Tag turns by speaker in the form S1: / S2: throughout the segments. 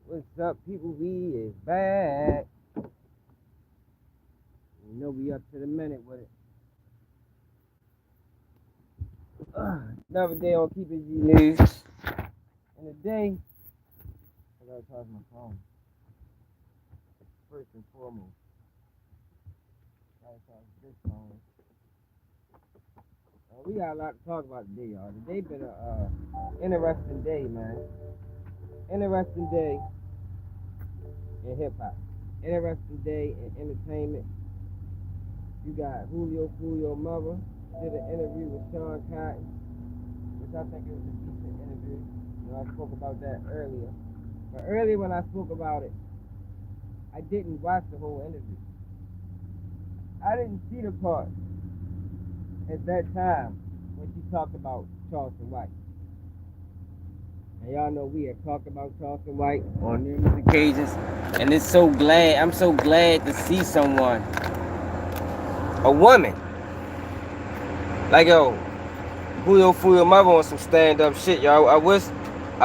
S1: What's up, people? We is back. You know we up to the minute with it. Another day on Keeping G News. And today, I gotta charge my phone. First and foremost, I gotta charge this phone. We got a lot to talk about today, y'all. Today been a interesting day, man. Interesting day in hip hop. Interesting day in entertainment. You got Julio Foolio mother did an interview with Sean Cotton, which I think it was a decent interview. You know, I spoke about that earlier. But earlier when I spoke about it, I didn't watch the whole interview. I didn't see the part at that time when she talked about Charleston White. And y'all know we have talked about Charleston White on numerous occasions. And I'm so glad to see someone, a woman, like Julio Foolio mother on some stand-up shit, y'all. I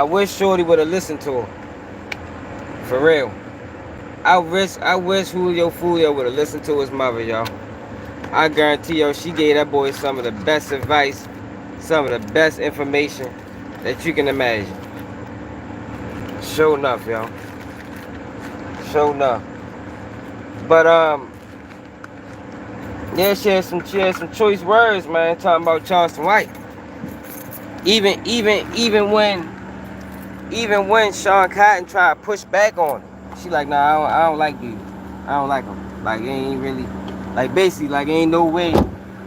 S1: wish Shorty would have listened to her. For real. I wish Julio Foolio would have listened to his mother, y'all. I guarantee y'all she gave that boy some of the best advice, some of the best information that you can imagine. Sure enough, y'all. Sure enough. But yeah, she had some choice words, man, talking about Charleston White. Even when Sean Cotton tried to push back on it, she like, nah, I don't like dudes. I don't like them. Like, it ain't really, like, basically, like, ain't no way,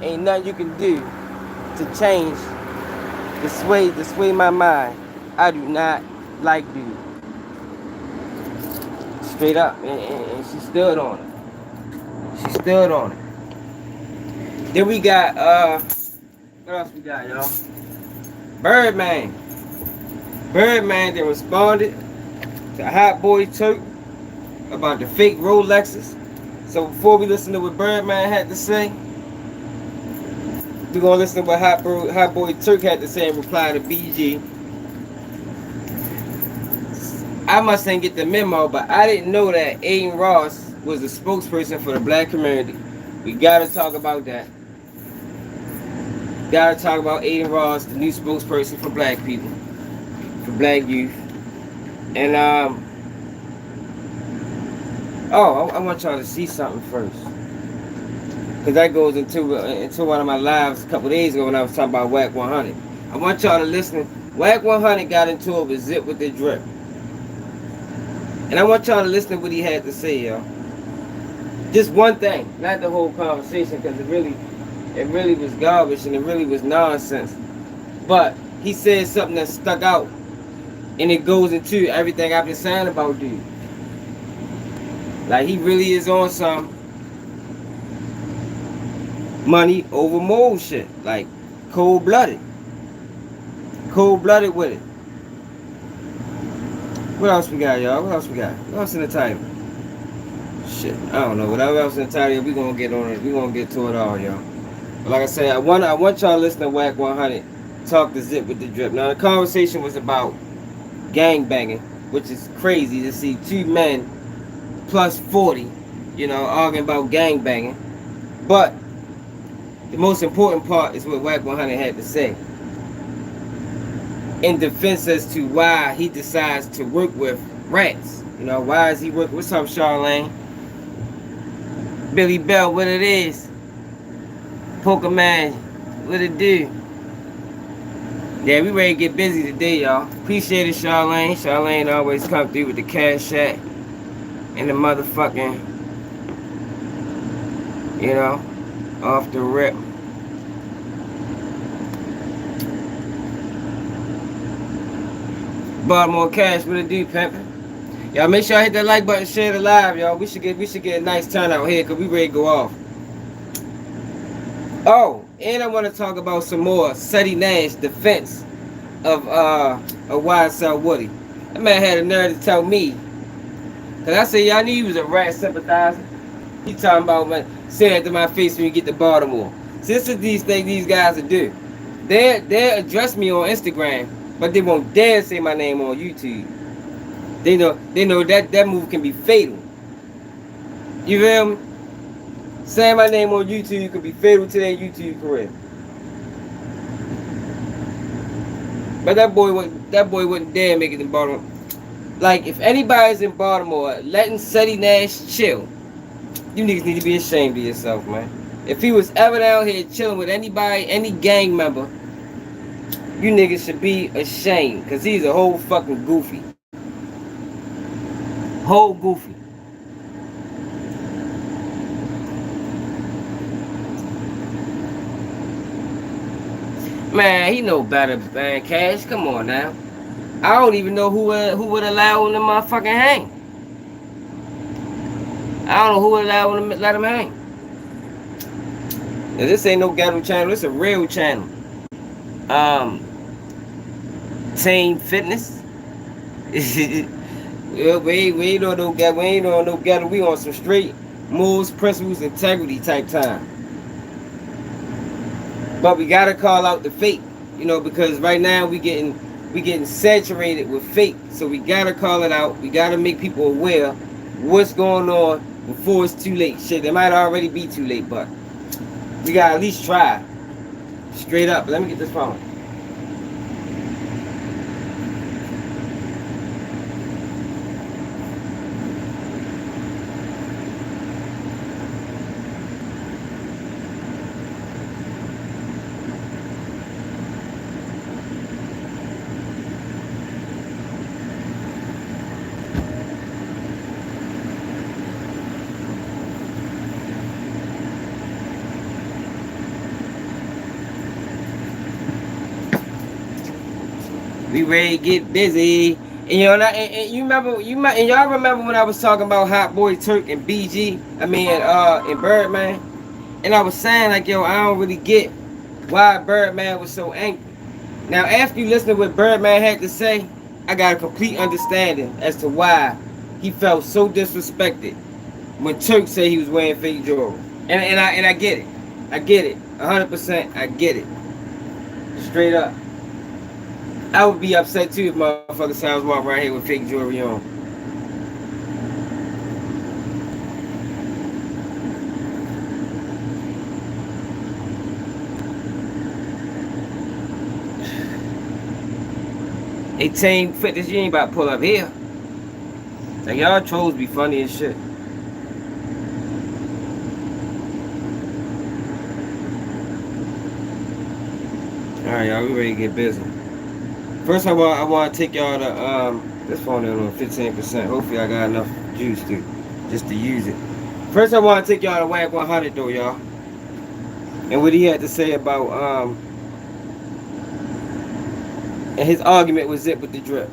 S1: ain't nothing you can do to change, to sway my mind. I do not like dudes. Straight up, and she stood on it. She stood on it. Then we got, what else we got, y'all? Birdman. Birdman then responded to Hotboy Turk about the fake Rolexes. So before we listen to what Birdman had to say, we're gonna listen to what Hotboy Turk had to say in reply to BG. I must ain't get the memo, but I didn't know that Aiden Ross was the spokesperson for the black community. We gotta talk about that. Gotta talk about Aiden Ross, the new spokesperson for black people, for black youth. And I want y'all to see something first, because that goes into one of my lives a couple days ago when I was talking about Wack 100. I want y'all to listen. Wack 100 got into it with Zip with the Drip, and I want y'all to listen to what he had to say, y'all. Just one thing, not the whole conversation, because it really was garbage and it really was nonsense. But he said something that stuck out, and it goes into everything I've been saying about dude. Like, he really is on some money over mold shit. Like, cold-blooded. Cold-blooded with it. What else we got, y'all? What else we got? What else in the title? Shit, I don't know. Whatever else in the title, we gonna get on it. We gonna get to it all, y'all. But like I said, I want y'all to listen to Wack 100 talk to Zip with the Drip. Now, the conversation was about gangbanging, which is crazy to see two men plus 40, arguing about gangbanging. But the most important part is what Wack 100 had to say in defense as to why he decides to work with rats. Why is he working? What's up, Charlene? Billy Bell, what it is? Poker Man, what it do? Yeah, we ready to get busy today, y'all. Appreciate it, Charlene. Charlene always come through with the cash shack and the motherfucking, off the rip. Baltimore Cash, what it do, pimpin'? Y'all make sure I hit that like button, share the live, y'all. We should get a nice turnout here, because we ready to go off. Oh, and I want to talk about some more Seti Nash defense of YSL Woody. That man had a nerve to tell me, because I said, y'all knew he was a rat sympathizer. He talking about, man, say that to my face when you get to Baltimore. So this is these things these guys will do. They'll address me on Instagram, but they won't dare say my name on YouTube. They know that move can be fatal. You feel me? Saying my name on YouTube could be fatal to their YouTube career. But that boy wouldn't dare make it in Baltimore. Like, if anybody's in Baltimore letting Seti Nash chill, you niggas need to be ashamed of yourself, man. If he was ever down here chilling with anybody, any gang member, you niggas should be ashamed. Because he's a whole fucking goofy. Whole goofy. Man, he know better, man. Cash, come on now. I don't even know who would allow him to motherfucking hang. I don't know who would allow him to let him hang. Now, this ain't no ghetto channel. This a real channel. Team Fitness. we ain't on no ghetto. We on some straight morals, principles, integrity type time. But we gotta call out the fake, because right now we getting saturated with fake. So we gotta call it out. We gotta make people aware what's going on before it's too late. Shit, it might already be too late, but we gotta at least try. Straight up. Let me get this phone. We ready to get busy. And y'all remember when I was talking about Boy Turk and BG, and Birdman? And I was saying, like, yo, I don't really get why Birdman was so angry. Now, after you listen to what Birdman had to say, I got a complete understanding as to why he felt so disrespected when Turk said he was wearing fake jewelry. And I get it. I get it. 100%, I get it. Straight up. I would be upset too if motherfuckers said I was walking around here with fake jewelry on. Hey, Team Fitness, you ain't about to pull up here. Like, y'all trolls be funny as shit. Alright, y'all, we ready to get busy. First, I want to take y'all to, this phone is on 15%. Hopefully, I got enough juice just to use it. First, I want to take y'all to Wack 100, though, y'all. And what he had to say about, and his argument was Zip with the drip.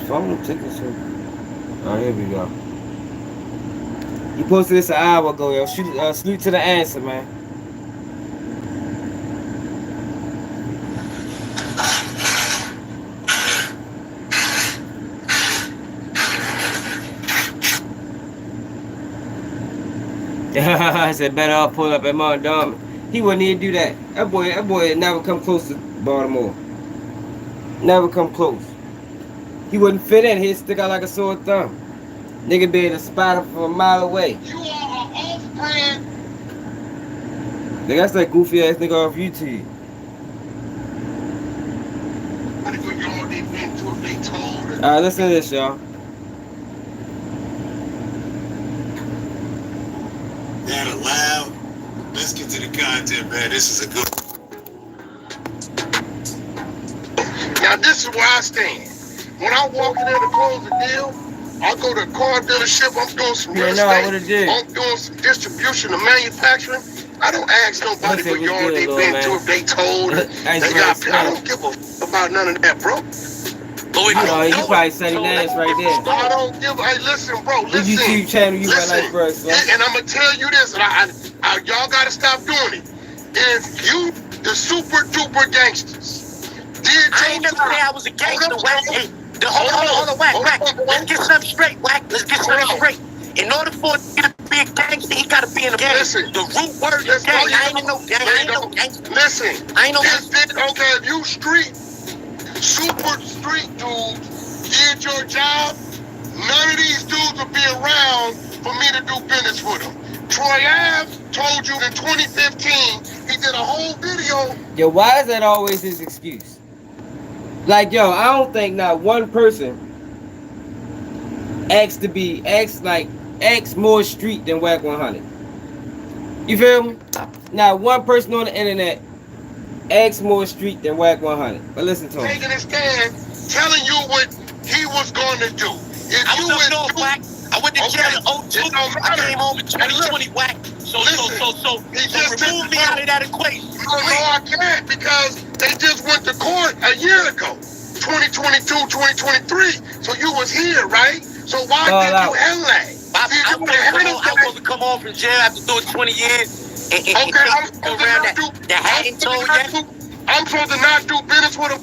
S1: Phone taking some. Oh, here we go. He posted this an hour ago, yo. Salute to the answer, man. I said, better I'll pull up at Mount Dom. He wouldn't even do that. That boy never come close to Baltimore. Never come close. He wouldn't fit in. He'd stick out like a sore thumb. Nigga be able to spot him from a mile away.
S2: You are an off-brand.
S1: Nigga, that's that goofy ass nigga off YouTube. Alright, listen to this, y'all.
S2: That allowed. Let's get to the content, man. This is a good one. Now, this is where I stand. When I walk in there to close the deal, I go to a car dealership, I'm doing some real estate, I'm doing some distribution and manufacturing. I don't ask nobody for yard they been to, if they told, they got. I don't give a about none of that, bro.
S1: You know, you probably said his ass right there.
S2: I don't give. Hey, listen, bro. Listen.
S1: YouTube channel, you got like first,
S2: and I'm gonna tell you this, and y'all gotta stop doing it. If you, the super duper gangsters,
S3: I ain't never say I was a gangster, Wack. Hey, hold on, Wack. Let's get something straight, Wack. Let's get something straight. In order for it to be a gangster, he gotta be in a gang.
S2: Listen,
S3: the root word is gang. I ain't no gang. I ain't no gangster.
S2: Listen,
S3: I ain't no
S2: gangster. Okay, if you super street dudes did your job, none of these dudes would be around for me to do business with them. Troy Ave told you in 2015, he did a whole video.
S1: Yo, why is that always his excuse? Like, yo, I don't think not one person acts more street than Wack 100. You feel me? Not one person on the internet acts more street than Wack 100. But listen to him.
S2: Taking a stand, telling you what he was going to do. If
S3: I was up north, Wack. I went to jail in 02. I came home in 2020, Wack. So remove me out of that equation.
S2: No, I can't, because they just went to court a year ago. 2022, 2023. So you was here, right? So why did you handle that?
S3: I was supposed to come home from jail after doing 20 years.
S2: Okay, I'm supposed to not do business with him.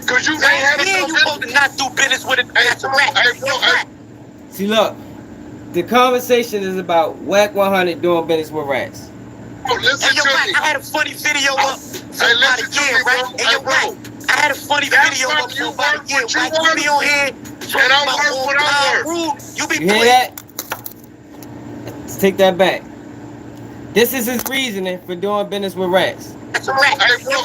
S2: Cause you ain't had
S3: you supposed to not do business with it. That's a rat.
S1: See, look, the conversation is about Wack 100 doing business with rats.
S2: Oh, listen to me.
S3: I had a funny video up for about a year, right? Hey, yo, Wack, I had a funny video up for about a year. Wack, you be on here talking about what I work. You
S1: hear that? Let's take that back. This is his reasoning for doing business with rats.
S3: That's a rat.
S2: Hey, bro,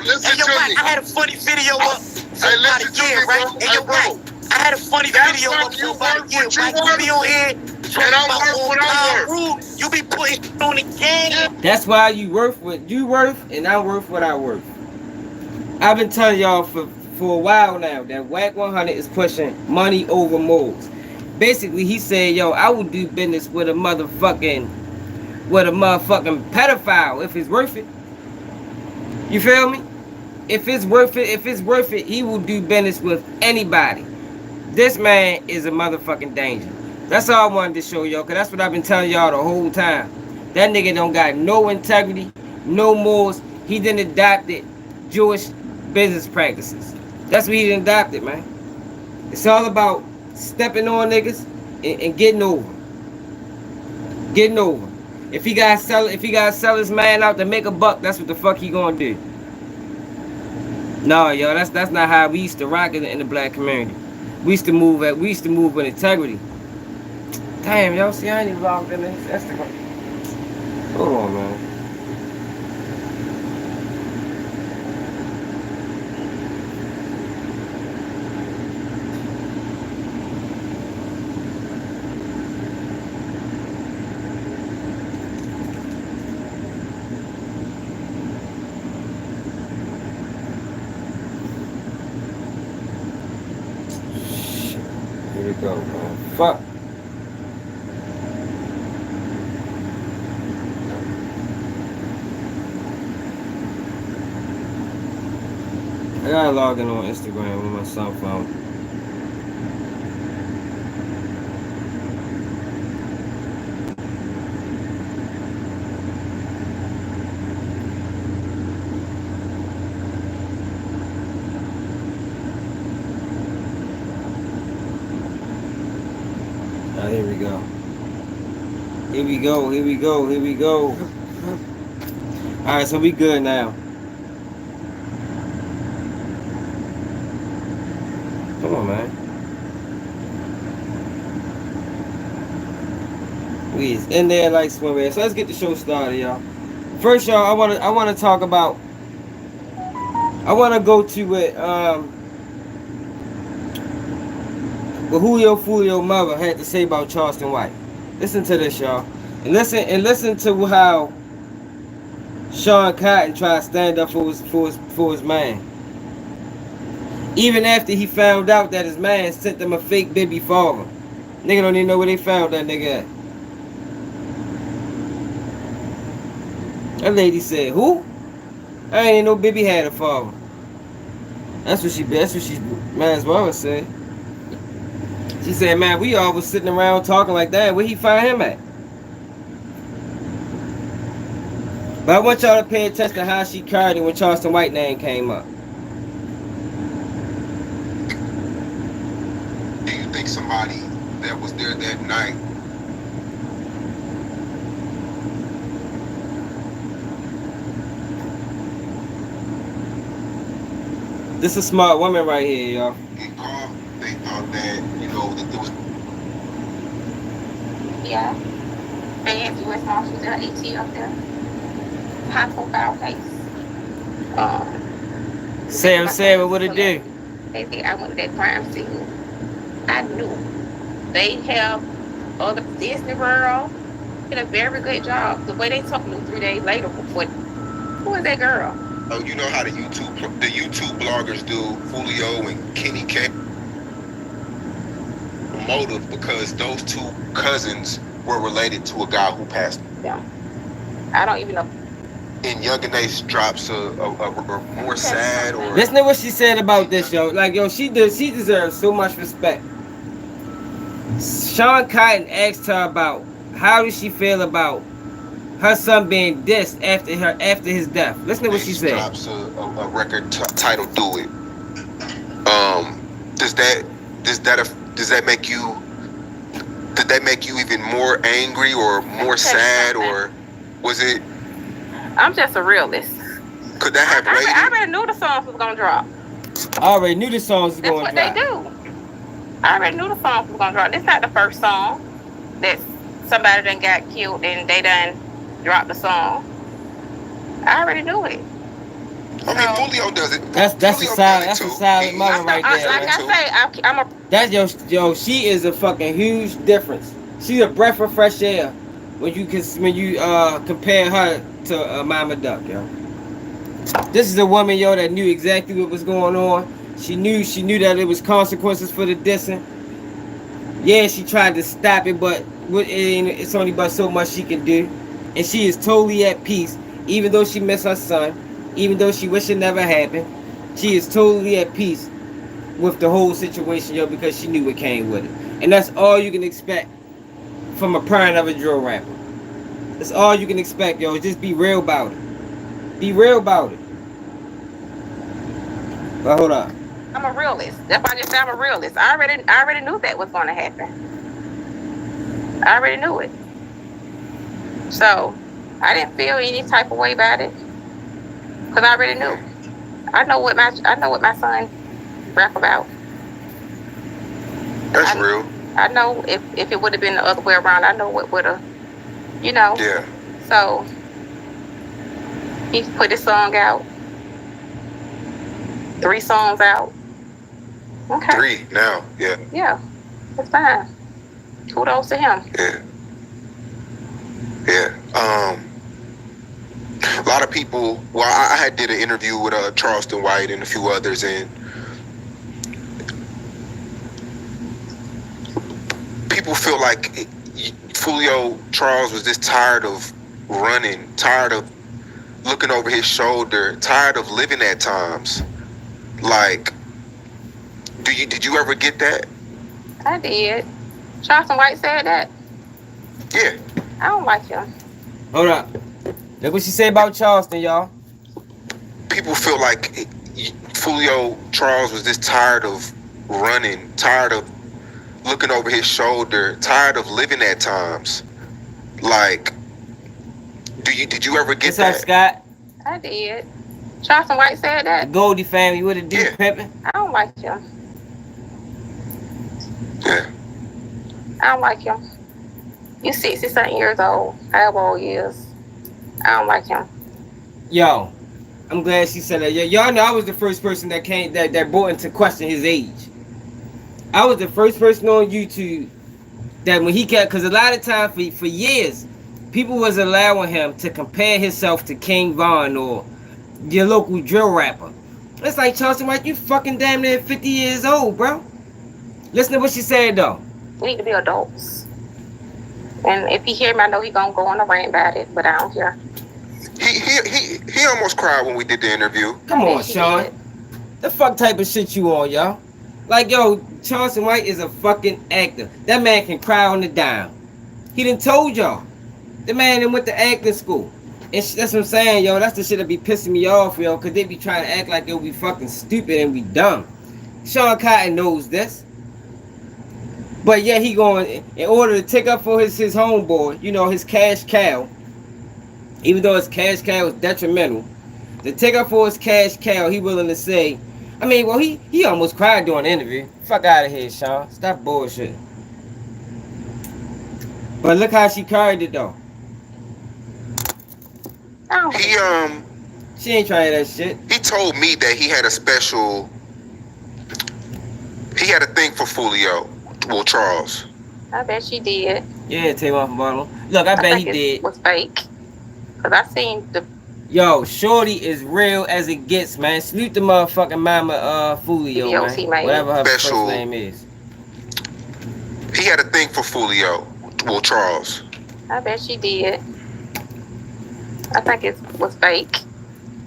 S2: listen to me.
S3: I had a funny video up for about a year, right? Hey, yo, Wack, I had a funny video up for about a year. Wack, you be on here talking about what I work. You be putting on the game.
S1: That's why you worth what you worth, and I worth what I worth. I've been telling y'all for a while now that Wack 100 is pushing money over morals. Basically, he said, yo, I would do business with a motherfucking pedophile if it's worth it. You feel me? If it's worth it, he will do business with anybody. This man is a motherfucking danger. That's all I wanted to show y'all, because that's what I've been telling y'all the whole time. That nigga don't got no integrity, no morals. He done adopted Jewish business practices. That's what he done adopted, man. It's all about stepping on niggas and getting over. Getting over. If he gotta sell his man out to make a buck, that's what the fuck he gonna do. No, yo, that's not how we used to rock it in the black community. We used to move with integrity. Damn, y'all see I ain't even logged in this Instagram. Hold on, man. Here we go, man. Fuck. I gotta log in on Instagram with my cell phone. Here we go. Here we go. Here we go. Here we go. Alright, so we good now. Come on, man. We is in there like swimwear. So let's get the show started, y'all. First, y'all, I wanna talk about. I wanna go to it. What Julio Foolio mother had to say about Charleston White. Listen to this, y'all. And listen to how Sean Cotton tried to stand up for his man. Even after he found out that his man sent him a fake baby father. Nigga don't even know where they found that nigga at. That lady said, who? I ain't no baby had a father. That's what she might as well say. She said, man, we all was sitting around talking like that. Where he find him at? But I want y'all to pay attention to how she carried it when Charleston White name came up.
S2: Do you think somebody that was there that night
S1: This is a smart woman right here, y'all.
S2: get caught? They thought that, you know, that there was.
S4: Yeah. They had U.S. Marshals and AT up there. High profile case.
S1: Sarah, what it do?
S4: They think I went to that crime scene. I knew. They have other Disney World did a very good job. The way they took me 3 days later, who is that girl?
S2: Oh, you know how the YouTube bloggers do, Fulio and Kenny K. Motive because those two cousins were related to a guy who passed.
S4: Yeah. I don't even know.
S2: And Young and Ace drops a more sad or.
S1: Listen to what she said about this, yo. Like, yo, she deserves so much respect. Sean Cotton asked her about how did she feel about her son being dissed after his death. Listen to what she said.
S2: Drops a record titled "Do It." Does that make you? Did that make you even more angry or more sad, or was it?
S4: I'm just a realist.
S2: Could that have rated?
S4: I already knew the songs was gonna drop.
S1: I already knew the songs was
S4: That's
S1: going to
S4: what
S1: drop.
S4: they do. I already knew the songs was gonna drop. This not the first song that somebody done got killed and they done dropped the song. I already knew it.
S2: I mean, Fulio does it.
S1: That's a solid mother right there.
S4: Like I say, I'm a.
S1: That's yo, she is a fucking huge difference. She's a breath of fresh air when you compare her to Mama Duck, yo. This is a woman, yo, that knew exactly what was going on. She knew that it was consequences for the dissing. Yeah, she tried to stop it, but it's only but so much she can do. And she is totally at peace, even though she missed her son, even though she wish it never happened. She is totally at peace with the whole situation, yo, because she knew what came with it. And that's all you can expect from a parent of a drill rapper. That's all you can expect, yo. Just be real about it. Be real about it. But hold on.
S4: I'm a realist. That's why I just said I'm a realist. I already knew that was going to happen. I already knew it. So I didn't feel any type of way about it because I already knew. I know what my son rap about.
S2: That's real.
S4: I know if it would have been the other way around, I know what would have, you know.
S2: Yeah.
S4: So he put his song out. 3 songs out. Okay.
S2: 3 now. Yeah.
S4: Yeah. That's fine. Kudos to him.
S2: Yeah. Yeah. A lot of people. Well, I had did an interview with Charleston White and a few others, and people feel like Fulio Charles was just tired of running, tired of looking over his shoulder, tired of living at times. Like, did you ever get that?
S4: I did. Charleston White said that.
S2: Yeah.
S4: I don't like him.
S1: Hold up. Look what she said about Charleston, y'all.
S2: People feel like Fulio Charles was just tired of running, tired of looking over his shoulder, tired of living at times. Like, did you ever get
S1: What's up,
S2: that?
S1: Scott?
S4: I did. Charleston White said
S1: The
S4: that.
S1: Goldie family, what it do,
S2: Yeah.
S1: Pimpin'?
S4: I don't like him.
S2: Yeah.
S4: I don't like him. You 60-something years old, however old he is. I don't like him.
S1: Yo, I'm glad she said that. Y'all know I was the first person that brought into question his age. I was the first person on YouTube that when he kept, because a lot of time for years, people was allowing him to compare himself to King Von or your local drill rapper. It's like, Charleston White, you fucking damn near 50 years old, bro. Listen to what she said, though.
S4: We need to be adults. And if he hear me, I know he gonna go on a rant about it, but I don't care.
S2: He almost cried when we did the interview.
S1: Come on, Sean. The fuck type of shit you on, y'all? Like, yo, Charleston White is a fucking actor. That man can cry on the dime. He done told y'all. The man done went to acting school. And that's what I'm saying, yo. That's the shit that be pissing me off, yo. Because they be trying to act like they be fucking stupid and be dumb. Sean Cotton knows this. But yeah, he going, in order to take up for his homeboy, you know, his cash cow. Even though his cash cow is detrimental. To take up for his cash cow, he willing to say, I mean, well, he almost cried during the interview. Fuck out of here, Sean. Stop bullshit. But look how she carried it, though. She ain't trying that shit.
S2: He told me that he had a special, he had a thing for Fulio. Well, Charles.
S4: I bet she did.
S1: Yeah, Tavon from Baltimore. Look, I bet he did.
S4: It was fake. Because I seen the...
S1: Yo, Shorty is real as it gets, man. Salute the motherfucking mama, Fulio, man. Whatever her first name is.
S2: He had a thing for Fulio. Well, Charles.
S4: I bet she did. I think it was fake.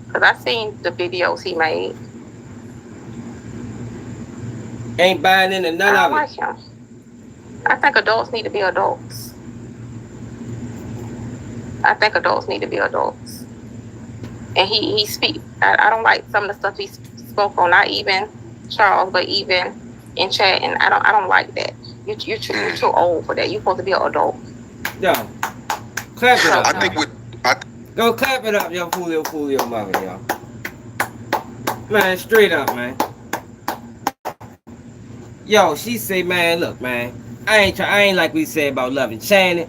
S4: Because I seen the videos he made.
S1: Ain't buying into none of it.
S4: I like him. I think adults need to be adults. I think adults need to be adults. And he speak. I don't like some of the stuff he spoke on. Not even Charles, but even in chat. And I don't like that. You're too old for that. You're supposed to be an adult.
S1: Yo, clap it up.
S2: I think with
S1: go clap it up, yo, Fulio mother, yo. Man, straight up, man. Yo, she say, man, look, man, I ain't like we said about loving Shannon.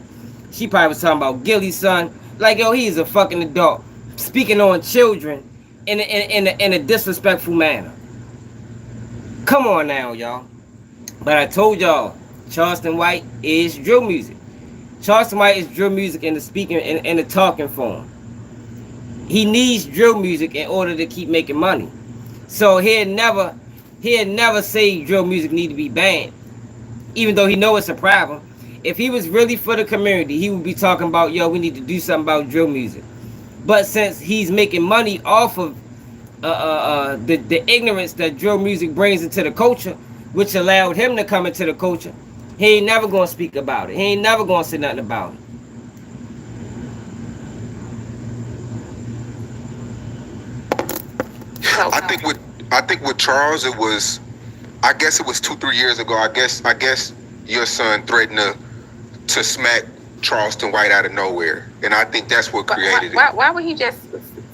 S1: She probably was talking about Gilly's son. Like, yo, he's a fucking adult, speaking on children in a disrespectful manner. Come on now, y'all. But I told y'all, Charleston White is drill music. Charleston White is drill music in the speaking in the talking form. He needs drill music in order to keep making money. So he'll never say drill music need to be banned, even though he know it's a problem. If he was really for the community, he would be talking about, yo, we need to do something about drill music. But since he's making money off of the ignorance that drill music brings into the culture, which allowed him to come into the culture, he ain't never gonna speak about it. He ain't never gonna say nothing about it.
S2: I think with Charles, it was, I guess it was 2-3 years ago. I guess your son threatened to smack Charleston White out of nowhere, and I think that's what created it.
S4: Why would he just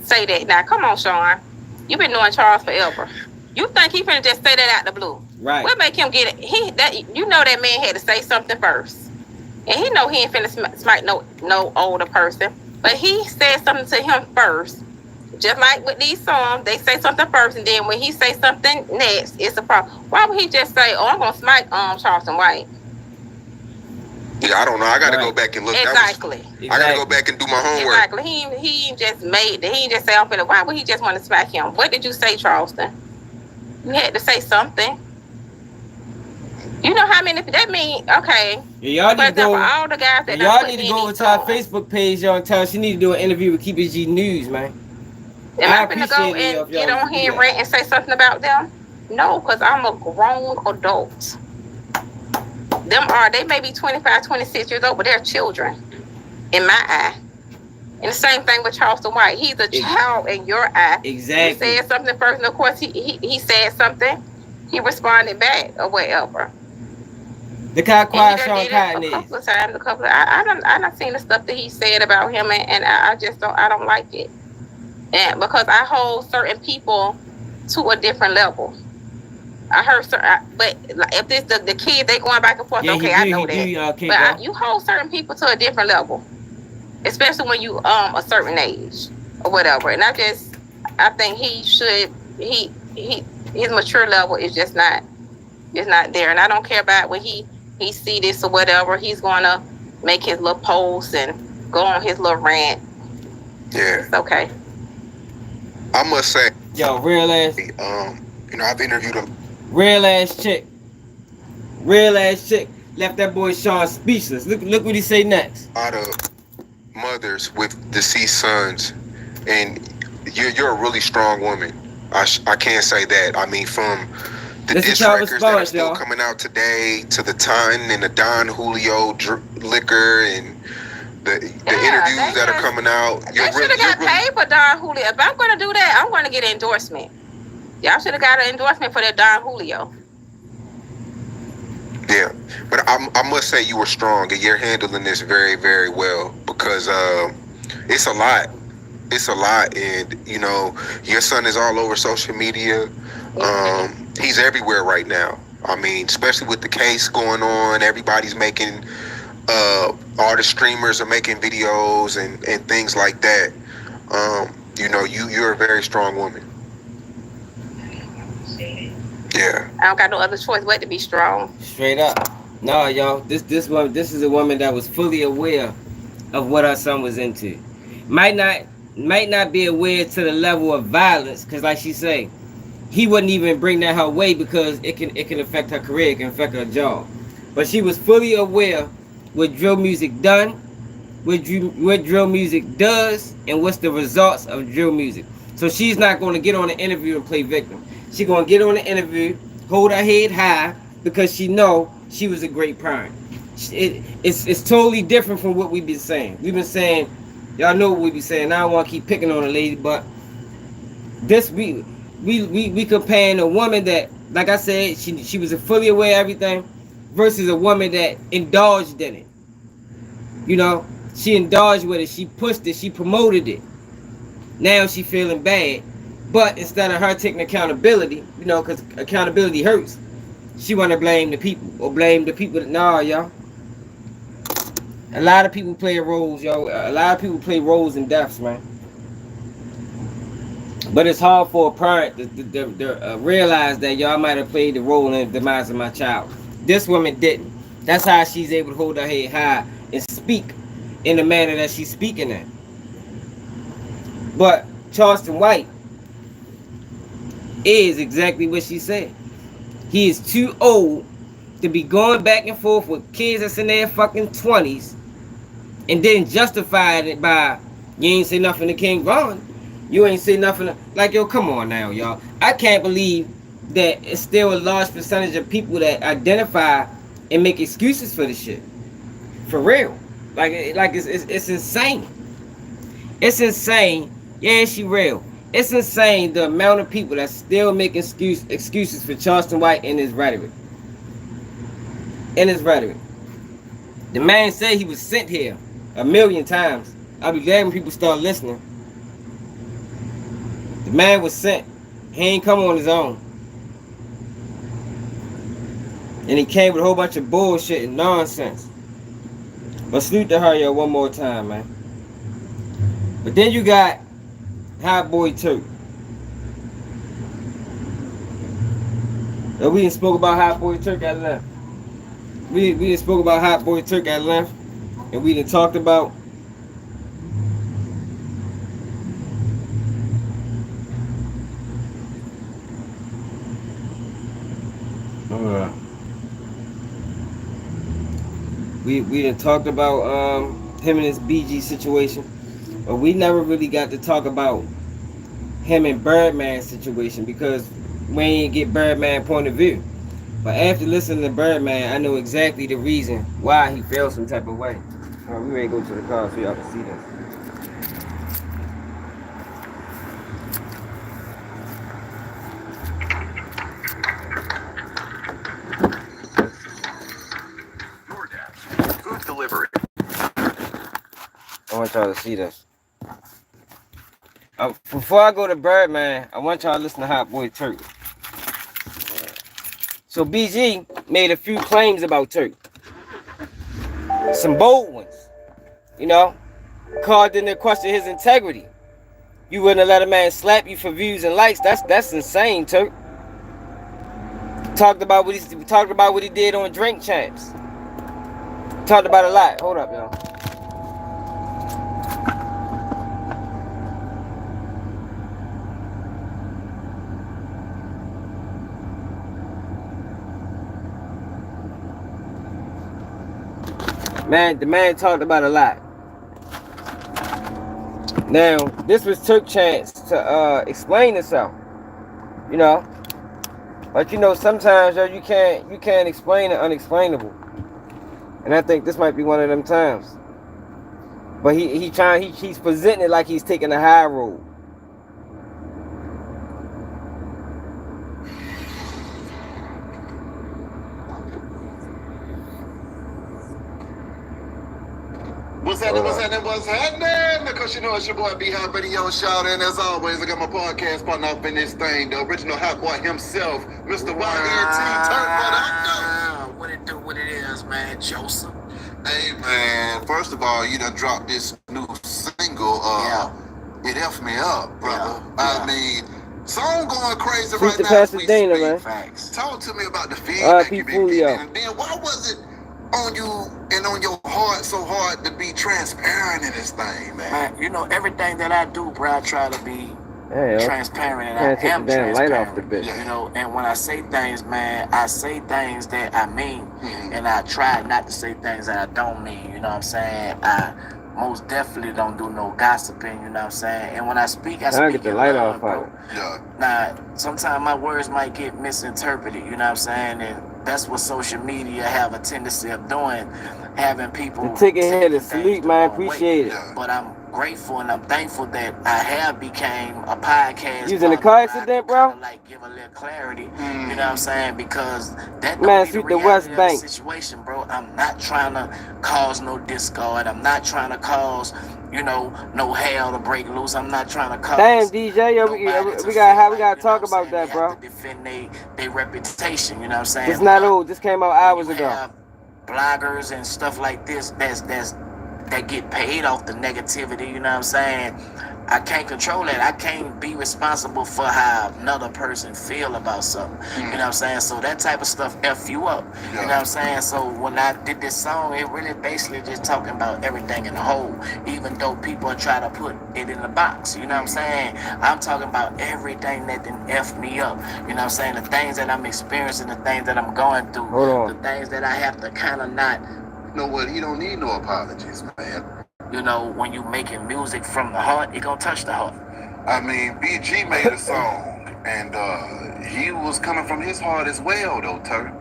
S4: say that? Now, come on, Sean. You've been knowing Charles forever. You think he finna just say that out the blue?
S1: Right.
S4: What make him get it? You know that man had to say something first, and he know he ain't finna smack no older person, but he said something to him first. Just like with these songs, they say something first, and then when he say something next, it's a problem. Why would he just say, "Oh, I'm gonna smack Charleston White"?
S2: Yeah, I don't know. I gotta go back and look.
S4: Exactly.
S2: I gotta go back and do my homework.
S4: Exactly. He just made it. He ain't just say, "I'm finna." Why would he just want to smack him? What did you say, Charleston? You had to say something. You know how many? That mean okay.
S1: Yeah, y'all need to go.
S4: All the guys that
S1: y'all need to go over to our Facebook page, y'all, and tell us she need to do an interview with Keep It G News, man.
S4: Am I gonna go and get on here and rant and say something about them? No, because I'm a grown adult. They may be 25, 26 years old, but they're children in my eye. And the same thing with Charleston White. He's a child in your eye.
S1: Exactly.
S4: He said something first, and of course he said something. He responded back or whatever.
S1: The kind of quiet Sean Cotton is.
S4: A couple of times, I done seen the stuff that he said about him, and I just don't like it. And because I hold certain people to a different level. I heard certain, but if this the kid they going back and forth, okay, I know that. But you hold certain people to a different level, especially when you a certain age or whatever. And I think his mature level is just not there. And I don't care about when he see this or whatever. He's gonna make his little posts and go on his little rant.
S2: Yeah,
S4: it's okay.
S2: I must say,
S1: yo, real ass.
S2: I've interviewed him.
S1: Real ass chick. left that boy Sean speechless. Look what he say next.
S2: A lot of mothers with deceased sons, and you're a really strong woman. I can't say that. I mean, from the diss records that are still coming out today to the Ton and the Don Julio liquor and the interviews that are coming out.
S4: They should have got paid for Don Julio. If I'm going to do that, I'm going to get an endorsement. Y'all should have got an endorsement for that Don Julio.
S2: Yeah, but I must say you were strong, and you're handling this very, very well, because it's a lot. It's a lot, and you know your son is all over social media. He's everywhere right now. I mean, especially with the case going on, everybody's making all the streamers are making videos and things like that. You know, you're a very strong woman. Yeah.
S4: I don't got no other choice but to be strong.
S1: Straight up. No, y'all. This is a woman that was fully aware of what her son was into. Might not be aware to the level of violence, because like she say, he wouldn't even bring that her way because it can affect her career, it can affect her job. But she was fully aware what drill music done, what drill music does, and what's the results of drill music. So she's not going to get on an interview and play victim. She's going to get on the interview, hold her head high, because she know she was a great parent. It's totally different from what we've been saying. We've been saying, y'all know what we be saying. I don't want to keep picking on a lady, but this we comparing a woman that, like I said, she was fully aware of everything, versus a woman that indulged in it. You know, she indulged with it, she pushed it, she promoted it. Now she feeling bad. But instead of her taking accountability, you know, because accountability hurts, she want to blame the people, or blame the people that, nah, y'all. A lot of people play roles, yo. A lot of people play roles in deaths, man. But it's hard for a parent to realize that y'all might have played the role in the demise of my child. This woman didn't. That's how she's able to hold her head high and speak in the manner that she's speaking in. But Charleston White is exactly what she said. He is too old to be going back and forth with kids that's in their fucking 20s and then justify it by, you ain't say nothing to King Von. You ain't say nothing. Like, yo, come on now, y'all. I can't believe that it's still a large percentage of people that identify and make excuses for this shit. For real. Like it's insane. It's insane. Yeah, she real. It's insane the amount of people that still make excuses for Charleston White and his rhetoric. The man said he was sent here 1,000,000 times. I'll be glad when people start listening. The man was sent. He ain't come on his own. And he came with a whole bunch of bullshit and nonsense. But salute to her, yo, one more time, man. But then you got Hotboy Turk. We didn't spoke about Hotboy Turk at length. We didn't spoke about Hotboy Turk at length. And we didn't talked about we done talked about him and his BG situation, but we never really got to talk about him and Birdman's situation, because we ain't get Birdman's point of view. But after listening to Birdman, I know exactly the reason why he felt some type of way. All right, we ready to go to the car so y'all can see this.
S3: Food delivery.
S1: I want y'all to see this. Before I go to Birdman, I want y'all to listen to Hotboy Turk. So BG made a few claims about Turk. Some bold ones. You know? Called into question his integrity. You wouldn't have let a man slap you for views and likes. That's insane, Turk. Talked about what he did on Drink Champs. Talked about a lot. Hold up, y'all. Man, the man talked about a lot. Now, this was Turk's chance to explain himself. You know. But you know, sometimes you can't explain the unexplainable. And I think this might be one of them times. But he's presenting it like he's taking the high road.
S2: What's happening? Because you know it's your boy B-Hop Radio Shout, and as always, I got my podcast partner up in this thing, the original Hotboy himself, Mr. YSL Turk.
S3: What it is, man, Joseph.
S2: Hey man, first of all, you done dropped this new single, It F Me Up, brother. I mean, song going crazy right now.
S1: Pasadena, man.
S2: Talk to me about the feedback you've been
S1: Fulio.
S2: getting, and then why was it on you and on your heart so hard to be transparent in this thing, man?
S3: You know, everything that I do, bro, I try to be transparent, and I am transparent.
S1: Light off the bitch.
S3: You know, and when I say things, man, I say things that I mean, and I try not to say things that I don't mean. You know what I'm saying? I most definitely don't do no gossiping. You know what I'm saying? And when I speak, I speak
S1: get the light off,
S3: bro. Now, sometimes my words might get misinterpreted. You know what I'm saying? And that's what social media have a tendency of doing, having people
S1: take a head to sleep, man. Appreciate it.
S3: But I'm grateful and I'm thankful that I have became a podcast.
S1: You was in a car accident, bro?
S3: Like give a little clarity, you know what I'm saying? Because that
S1: man, shoot the West Bank
S3: situation, bro. I'm not trying to cause no discord. I'm not trying to cause, you know, no hell to break loose. I'm not trying to cause. Damn,
S1: DJ, yo, we gotta talk about that, bro.
S3: To defend their reputation, you know what I'm saying?
S1: It's not old. This came out hours ago.
S3: Bloggers and stuff like this that get paid off the negativity, you know what I'm saying? I can't control that. I can't be responsible for how another person feel about something. You know what I'm saying? So that type of stuff F you up. You know what I'm saying? So when I did this song, it really basically just talking about everything in the whole, even though people are trying to put it in the box. You know what I'm saying? I'm talking about everything that done F me up. You know what I'm saying? The things that I'm experiencing, the things that I'm going through, the things that I have to kind of not.
S2: You know what? He don't need no apologies, man.
S3: You know, when you making music from the heart, it gonna touch the heart.
S2: I mean, BG made a song, and he was coming from his heart as well, though, Turk.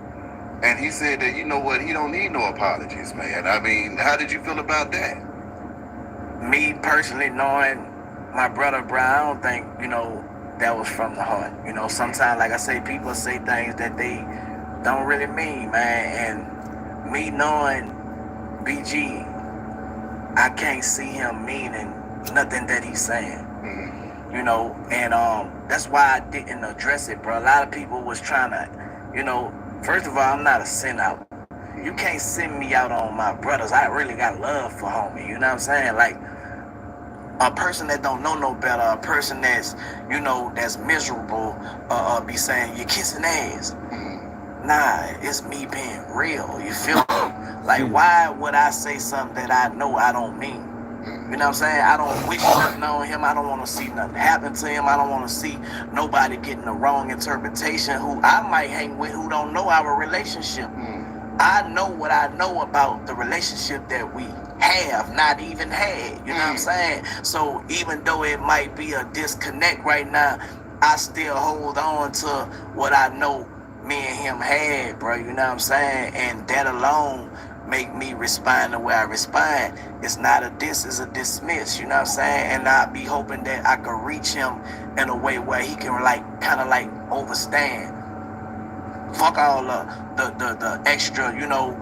S2: And he said that, you know what, he don't need no apologies, man. I mean, how did you feel about that?
S3: Me personally, knowing my brother, bro, I don't think, you know, that was from the heart. You know, sometimes, like I say, people say things that they don't really mean, man. And me knowing BG, I can't see him meaning nothing that he's saying, you know, and that's why I didn't address it, bro. A lot of people was trying to, you know, first of all, I'm not a send out. You can't send me out on my brothers. I really got love for homie, you know what I'm saying? Like, a person that don't know no better, a person that's, you know, that's miserable, be saying, you're kissing ass. Nah, it's me being real, you feel me? Like, why would I say something that I know I don't mean? You know what I'm saying? I don't wish nothing on him. I don't want to see nothing happen to him. I don't want to see nobody getting the wrong interpretation who I might hang with who don't know our relationship. I know what I know about the relationship that we have, not even had. You know what I'm saying? So even though it might be a disconnect right now, I still hold on to what I know me and him had, bro, you know what I'm saying? And that alone make me respond the way I respond. It's not a diss, it's a dismiss, you know what I'm saying? And I be hoping that I can reach him in a way where he can like kind of like overstand. Fuck all the extra, you know,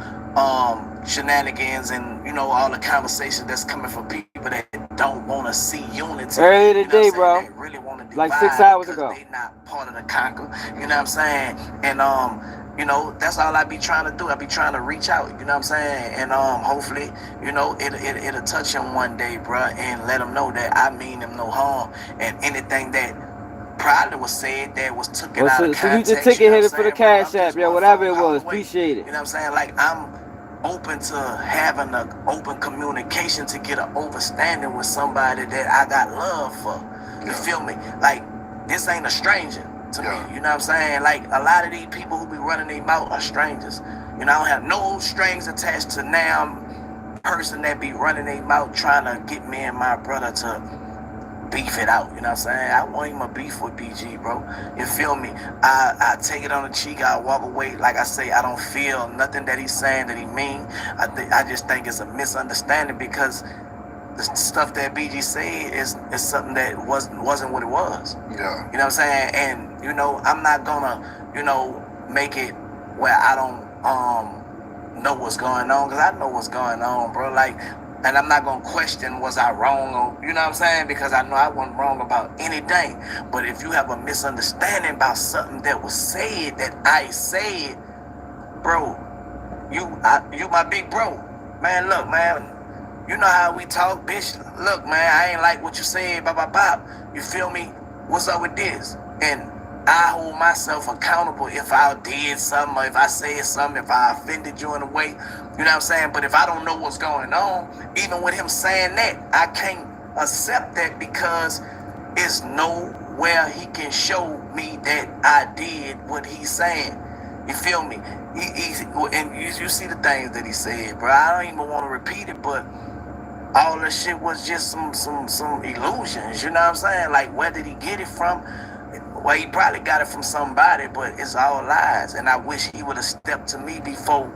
S3: shenanigans and, you know, all the conversations that's coming from people that don't want to see unity.
S1: Earlier today, bro.
S3: They really want to
S1: like 6 hours ago.
S3: They not part of the conquer. You know what I'm saying? And you know, that's all I be trying to do. I be trying to reach out. You know what I'm saying? And hopefully, you know, it'll touch him one day, bro, and let him know that I mean him no harm. And anything that probably was said that was taken out of context. So you just ticket headed for the cash app, yo, whatever it was. Appreciate it. You know what I'm saying? Like, I'm open to having an open communication to get an understanding with somebody that I got love for. You feel me? Like, this ain't a stranger to me. You know what I'm saying? Like, a lot of these people who be running their mouth are strangers. You know, I don't have no strings attached to now person that be running their mouth trying to get me and my brother to beef it out, you know what I'm saying? I want him a beef with BG, bro. You feel me? I take it on the cheek, I walk away. Like I say, I don't feel nothing that he's saying that he mean. I just think it's a misunderstanding because the stuff that BG said is something that wasn't what it was.
S2: Yeah.
S3: You know what I'm saying? And, you know, I'm not gonna, you know, make it where I don't know what's going on, because I know what's going on, bro. Like, and I'm not gonna question was I wrong or, you know what I'm saying, because I know I wasn't wrong about anything. But if you have a misunderstanding about something that was said that I said, bro, you my big bro, man. Look, man, you know how we talk, bitch. Look, man, I ain't like what you said, bop, bop, bop. You feel me? What's up with this? And I hold myself accountable if I did something, or if I said something, if I offended you in a way, you know what I'm saying? But if I don't know what's going on, even with him saying that, I can't accept that because it's nowhere he can show me that I did what he's saying. You feel me? And you see the things that he said, bro. I don't even want to repeat it, but all the shit was just some illusions, you know what I'm saying? Like, where did he get it from? Well, he probably got it from somebody, but it's all lies. And I wish he would have stepped to me before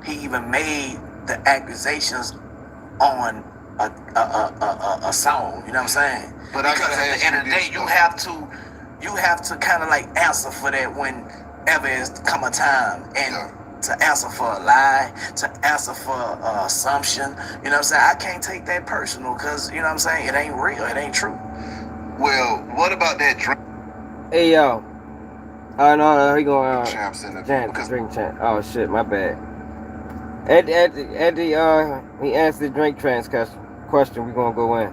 S3: he even made the accusations on a song. You know what I'm saying?
S2: But
S3: because at the end of the day, you have to kind of like answer for that whenever it's come a time, and to answer for a lie, to answer for assumption. You know what I'm saying? I can't take that personal because, you know what I'm saying, it ain't real, it ain't true.
S2: Well, what about that drink?
S1: Hey, yo. Oh, no, he going
S2: Champs interview.
S1: drink champ. Oh, shit, my bad. At the he answered the drink trans question, we gonna go in.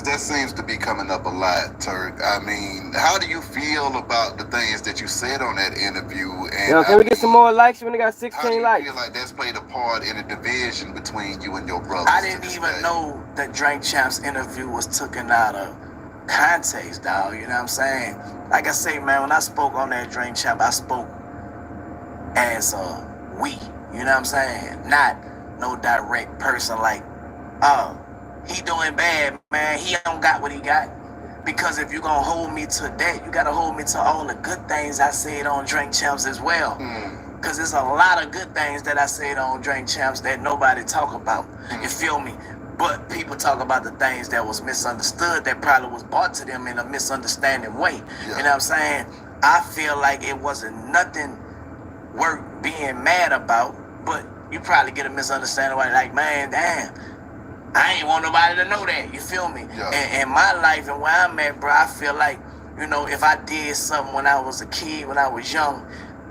S2: That seems to be coming up a lot, Turk. I mean, how do you feel about the things that you said on that interview? And
S1: yo, can we get some more likes? We only got 16 likes.
S2: How do you feel like that's played a part in the division between you and your brother?
S3: I didn't even know the Drink Champs interview was taken out of context, dog. You know what I'm saying? Like I say, man, when I spoke on that Drink Champ, I spoke as a we. You know what I'm saying? Not no direct person like, oh, he doing bad, man. He don't got what he got. Because if you're going to hold me to that, you got to hold me to all the good things I said on Drink Champs as well. Because there's a lot of good things that I said on Drink Champs that nobody talk about. You feel me? But people talk about the things that was misunderstood that probably was brought to them in a misunderstanding way. You know what I'm saying? I feel like it wasn't nothing worth being mad about, but you probably get a misunderstanding why, like, man, damn, I ain't want nobody to know that. You feel me? And my life and where I'm at, bro, I feel like, you know, if I did something when I was a kid, when I was young,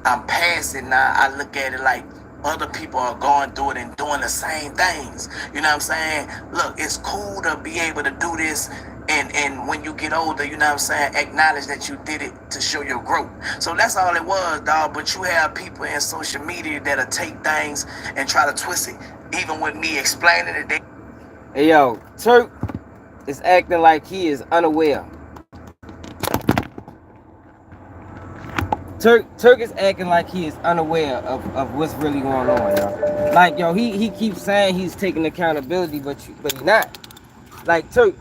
S3: I'm past it now. I look at it like other people are going through it and doing the same things. You know what I'm saying? Look, it's cool to be able to do this. And when you get older, you know what I'm saying, acknowledge that you did it to show your growth. So that's all it was, dog. But you have people in social media that'll take things and try to twist it. Even with me explaining it,
S1: hey, yo, Turk is acting like he is unaware. Turk is acting like he is unaware of what's really going on, yo. Like, yo, he keeps saying he's taking accountability, but he's not. Like, Turk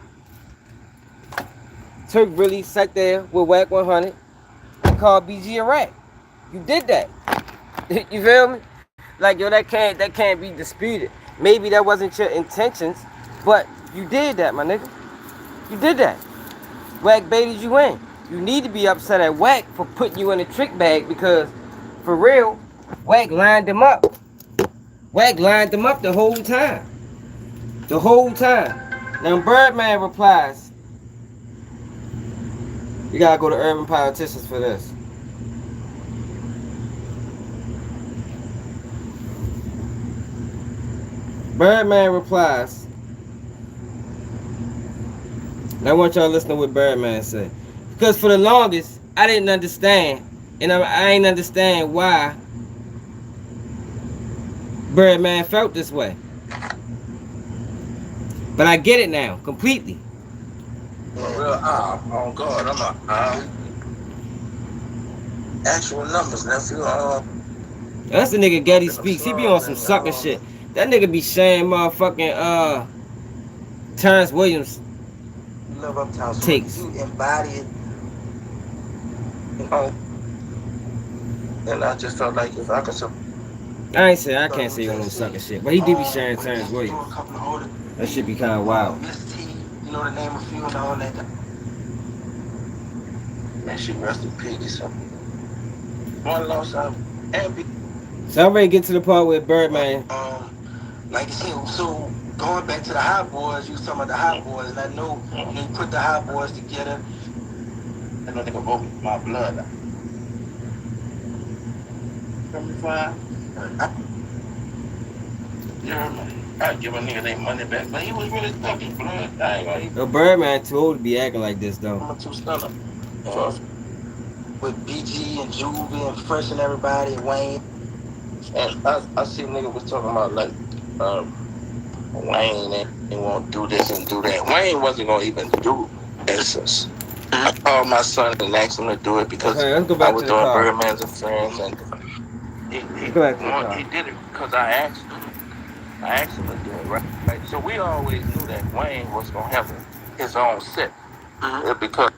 S1: really sat there with Wack 100 and called BG a rat. You did that. You feel me? Like, yo, that can't be disputed. Maybe that wasn't your intentions, but you did that, my nigga. You did that. Wack baited you in. You need to be upset at Wack for putting you in a trick bag because, for real, Wack lined him up. Wack lined him up the whole time. The whole time. Now, Birdman replies, you gotta go to urban politicians for this. Birdman replies, and I want y'all to listen to what Birdman said. Because for the longest, I didn't understand, and I ain't understand why Birdman felt this way. But I get it now, completely.
S5: Well, oh God, I'm actual numbers, nephew.
S1: That's the nigga Getty Speaks. He be on some sucker shit. That nigga be saying motherfucking Terrence Williams
S6: You love Uptown so much.
S1: takes.
S6: You embody it.
S5: And I just felt like if I could
S1: I can't say on no sucker shit, but he do be sharing Terrence Williams. That shit be kind of wild.
S6: Miss T, you know the name of few and all that.
S5: man, she rest in peace. One loss out and
S1: So I'm ready to get to the part with Birdman.
S6: Like you said, so going back to the Hot Boys, you was talking about the Hot Boys, and I know you put the Hot Boys together.
S5: I know they can vote my blood. I'd give a nigga their money back, but he was really thugging blood. I ain't gonna
S1: Birdman too old to be acting like this though.
S5: I'm a two-stunner.
S6: With BG and Juvie and Fresh and everybody, Wayne.
S5: And I see niggas was talking about like Wayne and won't do this and do that. Wayne wasn't gonna even do essence. I called my son and asked him to do it because
S1: Okay, let's go back
S5: I was
S1: to the
S5: doing
S1: car.
S5: Birdman's and Friends, and he did it because I asked him. I asked him to do it, right? So we always knew that Wayne was gonna have his own set because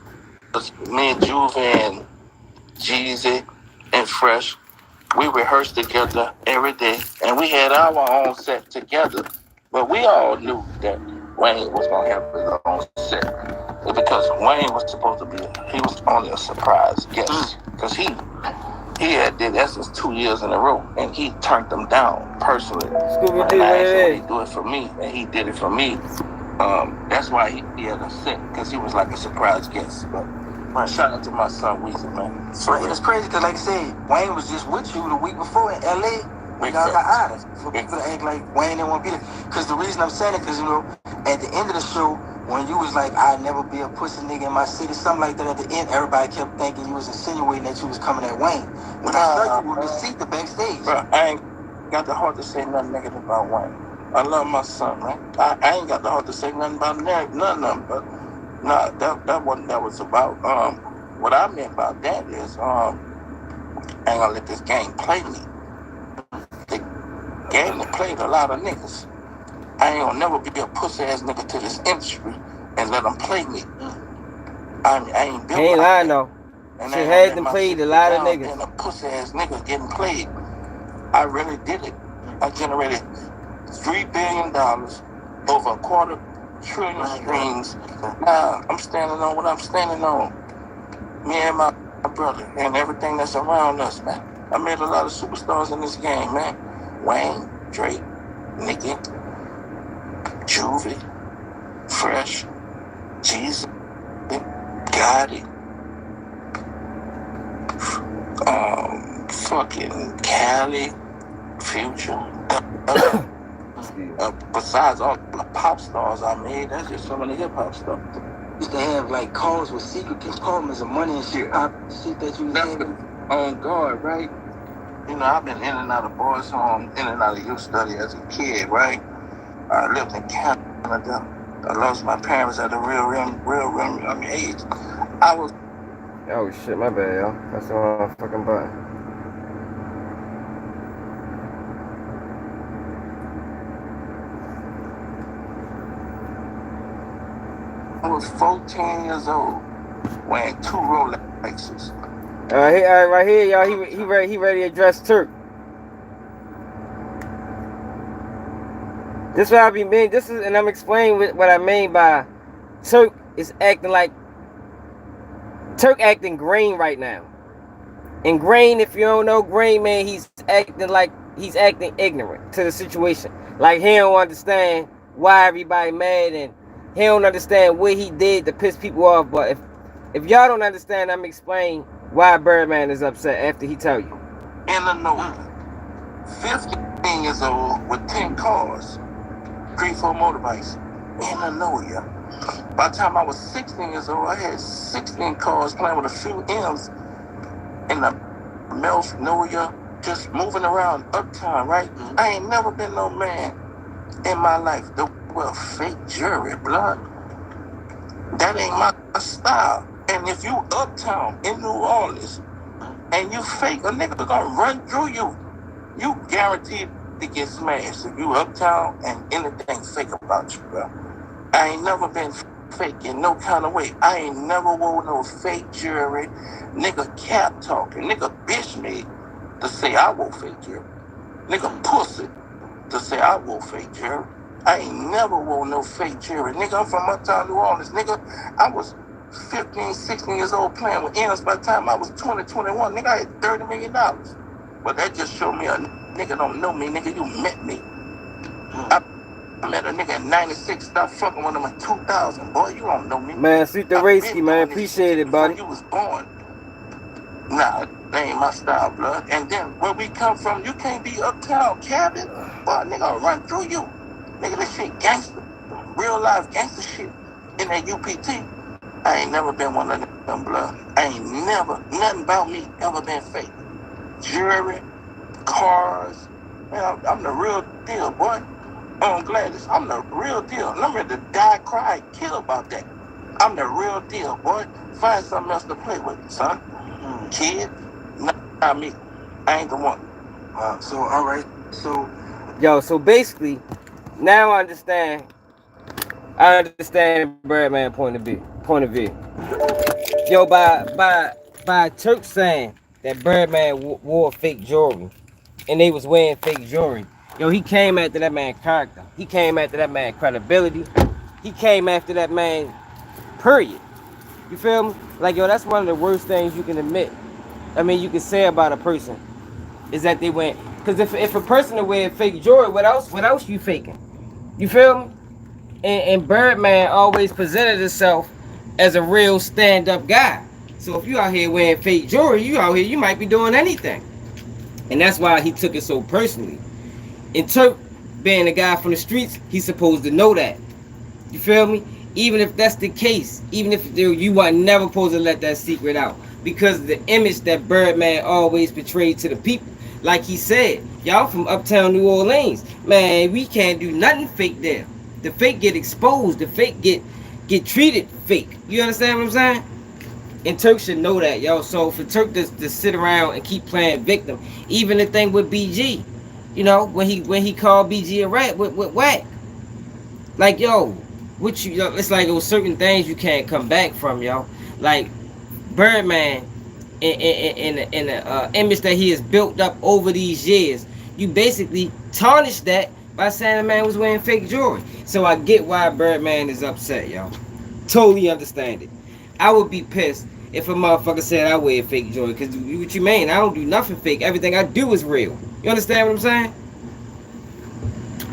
S5: me and Juve and Jeezy and Fresh, we rehearsed together every day, and we had our own set together. But we all knew that Wayne was gonna have his own set because Wayne was supposed to be. He was only a surprise guest because he had did Essence 2 years in a row, and he turned them down personally. And I asked him to do it for me, and he did it for me. That's why he had a set because he was like a surprise guest. But shout out to my son Weezy, man.
S6: So it's crazy because, like I said, Wayne was just with you the week before in LA. Y'all got honest for people to act like Wayne didn't want to be there. Because the reason I'm saying it, because you know, at the end of the show, when you was like, I'd never be a pussy nigga in my city, something like that, at the end, everybody kept thinking you was insinuating that you was coming at Wayne. When I saw you with the seat the backstage.
S5: Bro, I ain't got the heart to say nothing negative about Wayne. I love my son, right? I ain't got the heart to say nothing about none of them, but nah, that wasn't that was about. What I meant by that is, I ain't gonna let this game play me. The game that played a lot of niggas. I ain't gonna never be a pussy ass nigga to this industry and let them play me. I ain't built.
S1: He ain't lying though.
S5: And
S1: she had them played a lot of niggas.
S5: And a pussy ass niggas getting played. I really did it. I generated $3 billion over a $250 billion streams. Now I'm standing on what I'm standing on. Me and my brother and everything that's around us, man. I made a lot of superstars in this game, man. Wayne, Drake, Nicki, Juvie, Fresh, Jesus, Gotti, fucking Cali, Future. Besides all the pop stars I made, that's just some of the hip hop stuff.
S6: Used to have like calls with secret compartments of money and shit. Shit that you was having
S5: on guard, right? You know, I've been in and out of boys' home, in and out of youth study as a kid, right? I lived in Canada. I lost my parents at a real young age. I was.
S1: Oh shit, my bad, y'all. That's the wrong fucking button.
S5: I was 14 years old, wearing 2 Rolexes.
S1: Right here, y'all. He ready to address Turk. This is what I be mean. This is, and I'm explaining what I mean by Turk is acting like acting green right now. And green, if you don't know green, man, he's acting ignorant to the situation. Like he don't understand why everybody mad, and he don't understand what he did to piss people off. But if y'all don't understand, I'm explaining why Birdman is upset after he tell you.
S5: In the Nova, 15 years old with 10 cars, 3-4 motorbikes. In the Nova. By the time I was 16 years old, I had 16 cars playing with a few M's in the Melf, Nova, just moving around uptown, right? I ain't never been no man in my life that wear fake jewelry, blood. That ain't my style. And if you uptown in New Orleans and you fake, a nigga gonna run through you. You guaranteed to get smashed. If you uptown and anything fake about you, bro. I ain't never been fake in no kind of way. I ain't never wore no fake jewelry. Nigga cap talking. Nigga bitch me to say I wore fake jewelry. Nigga pussy to say I wore fake jewelry. I ain't never wore no fake jewelry. Nigga, I'm from uptown New Orleans. Nigga, I was 15, 16 years old playing with M's by the time I was 20, 21. Nigga, I had $30 million. But that just showed me a nigga don't know me. Nigga, you met me. I met a nigga in 96, stopped fucking with him in 2000. Boy, you don't know me.
S1: Man, Suit the Racy, man. Appreciate it, buddy.
S5: You was born. Nah, that ain't my style, blood. And then where we come from, you can't be uptown cabin. Boy, nigga, I'll run through you. Nigga, this shit gangster. Real life gangster shit. In that UPT. I ain't never been one of them, blood. I ain't never, nothing about me ever been fake. Jewelry, cars. Man, I'm the real deal, boy. On Gladys, I'm the real deal. And I'm ready to die, cry, kill about that. I'm the real deal, boy. Find something else to play with, son. Kid, not me. I ain't the one.
S6: So, all right. So,
S1: yo, so basically, now I understand Birdman point of view. Yo, by Turk saying that Birdman wore fake jewelry, and they was wearing fake jewelry. Yo, he came after that man's character. He came after that man's credibility. He came after that man, period. You feel me? Like, yo, that's one of the worst things you can admit. I mean, you can say about a person is that they went. Because if a person to wear fake jewelry, what else you faking? You feel me? And Birdman always presented himself as a real stand-up guy. So if you out here wearing fake jewelry, you might be doing anything. And that's why he took it so personally. And Turk, being a guy from the streets, he's supposed to know that. You feel me? Even if that's the case, even if you are never supposed to let that secret out. Because of the image that Birdman always portrayed to the people. Like he said, y'all from uptown New Orleans, man, we can't do nothing fake there. The fake get exposed. The fake get treated fake. You understand what I'm saying? And Turk should know that, yo. So for Turk to sit around and keep playing victim, even the thing with BG, you know, when he called BG a rat with Wack, like, yo, it's like there was certain things you can't come back from, yo. Like Birdman, in the image that he has built up over these years, you basically tarnished that by saying the man was wearing fake jewelry. So I get why Birdman is upset, yo. Totally understand it. I would be pissed if a motherfucker said I wear fake jewelry. Because what you mean? I don't do nothing fake. Everything I do is real. You understand what I'm saying?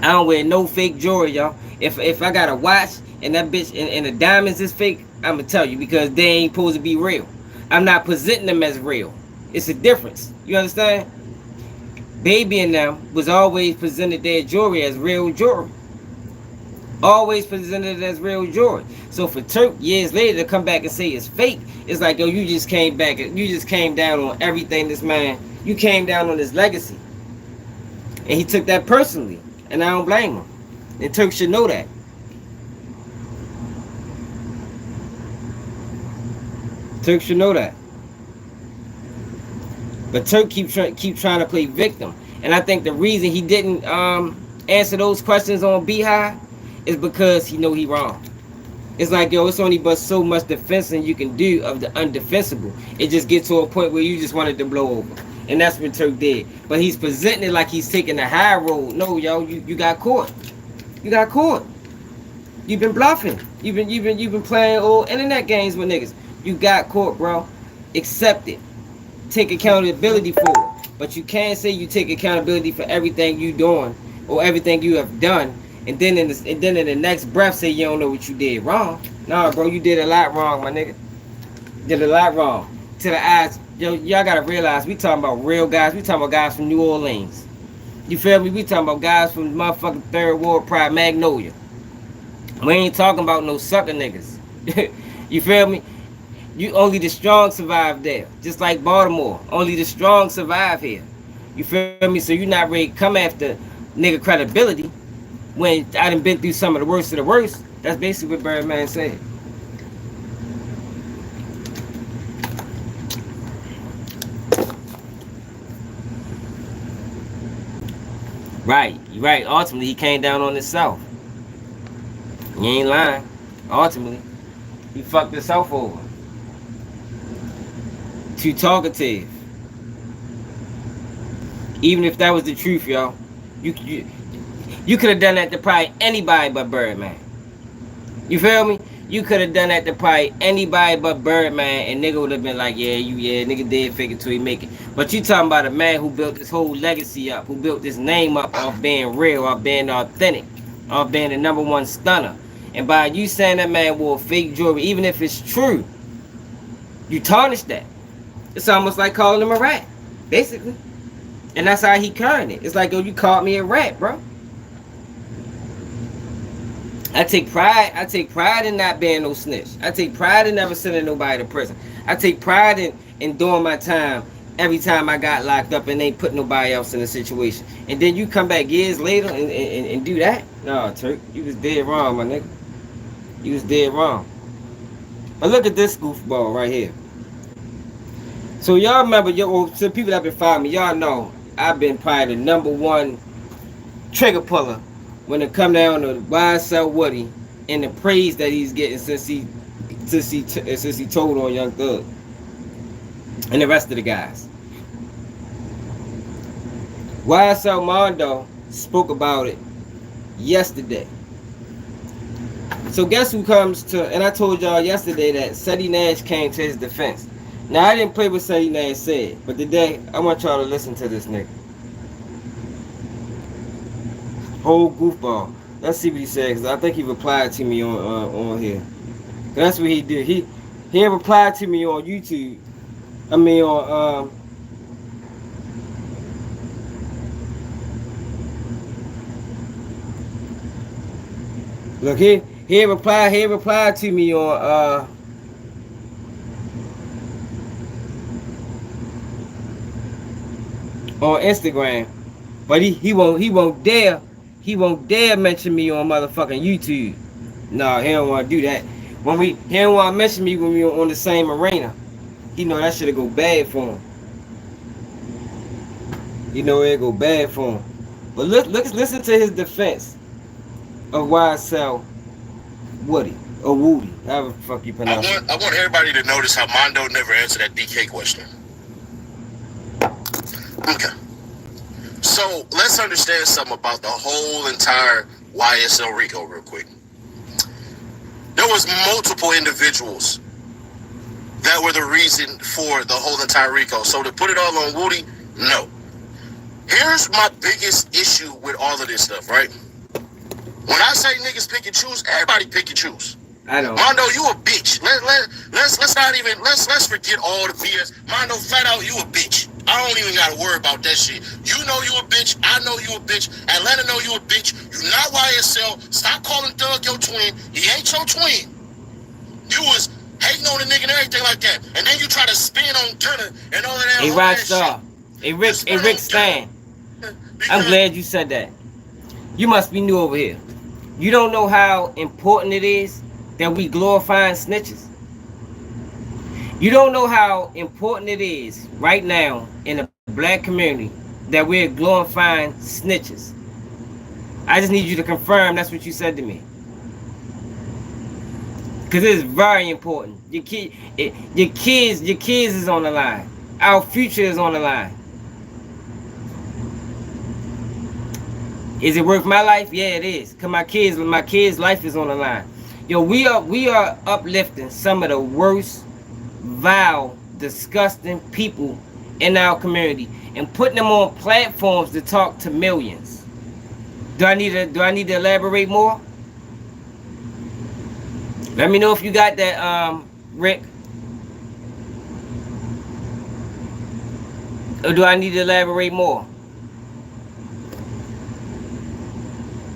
S1: I don't wear no fake jewelry, y'all. If I got a watch and that bitch and the diamonds is fake, I'ma tell you, because they ain't supposed to be real. I'm not presenting them as real. It's a difference. You understand? Baby and them was always presented their jewelry as real jewelry. Always presented it as real jewelry. So for Turk years later to come back and say it's fake, it's like, yo, you just came back and you just came down on everything this man, you came down on his legacy. And he took that personally. And I don't blame him. And Turk should know that. Turk should know that. But Turk keep trying to play victim. And I think the reason he didn't answer those questions on Beehive is because he know he wrong. It's like, yo, it's only but so much defensing you can do of the undefensible. It just gets to a point where you just wanted to blow over. And that's what Turk did. But he's presenting it like he's taking the high road. No, yo, you got caught. You got caught. You've been bluffing. You've been playing old internet games with niggas. You got caught, bro. Accept it. Take accountability for it. But you can't say you take accountability for everything you doing or everything you have done, and then in the next breath say you don't know what you did wrong. Nah, bro, you did a lot wrong, my nigga. Did a lot wrong. To the eyes, yo, y'all gotta realize we talking about real guys. We talking about guys from New Orleans. You feel me? We talking about guys from motherfucking Third Ward Pride, Magnolia. We ain't talking about no sucker niggas. You feel me? You only the strong survive there. Just like Baltimore. Only the strong survive here. You feel me? So you're not ready to come after nigga credibility when I done been through some of the worst of the worst. That's basically what Birdman said. Right, you're right. Ultimately, he came down on himself. You ain't lying. Ultimately, he fucked himself over. Too talkative. Even if that was the truth, y'all, you could have done that to probably anybody but Birdman. You feel me? You could have done that to probably anybody but Birdman, and nigga would have been like, yeah, nigga did fake it till he make it. But you talking about a man who built this whole legacy up, who built this name up off being real, off being authentic, off being the #1 stunner. And by you saying that man wore fake jewelry, even if it's true, you tarnish that. It's almost like calling him a rat, basically. And that's how he carrying it. It's like, yo, you called me a rat, bro. I take pride in not being no snitch. I take pride in never sending nobody to prison. I take pride in doing my time every time I got locked up and ain't put nobody else in a situation. And then you come back years later and do that? No, Turk, you was dead wrong, my nigga. You was dead wrong. But look at this goofball right here. So y'all remember, some people that been following me, y'all know I've been probably the #1 trigger puller when it come down to YSL Woody and the praise that he's getting since he told on Young Thug and the rest of the guys. YSL Mondo spoke about it yesterday. So guess who comes to, and I told y'all yesterday that Seti Nash came to his defense. Now I didn't play what Seti Nash said, but today I want y'all to listen to this nigga. Whole goofball. Let's see what he said, because I think he replied to me on here. That's what he did. He replied to me on YouTube. I mean on look, he replied to me on Instagram, but he won't dare mention me on motherfucking YouTube. No, he don't want to do that. He don't want to mention me when we on the same arena. He know that shit'll go bad for him. You know it'll go bad for him. But listen to his defense of YSL Woody or Woody, however the fuck you pronounce it.
S2: I want everybody to notice how Mondo never answered that DK question. Okay. So let's understand something about the whole entire YSL Rico real quick. There was multiple individuals that were the reason for the whole entire Rico. So to put it all on Woody, no. Here's my biggest issue with all of this stuff, right? When I say niggas pick and choose, everybody pick and choose.
S1: I know.
S2: Mondo, you a bitch. Let's forget all the BS. Mondo, flat out, you a bitch. I don't even gotta worry about that shit. You know you a bitch. I know you a bitch. Atlanta know you a bitch. You not YSL. Stop calling Thug your twin. He ain't your twin. You was hating on the nigga and everything like that. And then you try to spin on Turner and all of that.
S1: Hey, Rockstar. Hey, Rick Stan. I'm glad you said that. You must be new over here. You don't know how important it is that we glorifying snitches. You don't know how important it is right now in the black community that we're glorifying snitches. I just need you to confirm that's what you said to me. Because it is very important. Your kids is on the line. Our future is on the line. Is it worth my life? Yeah, it is. Cause my kids' life is on the line. Yo, we are uplifting some of the worst, vile, disgusting people in our community and putting them on platforms to talk to millions. Do I need to elaborate more? Let me know if you got that, Rick. Or do I need to elaborate more?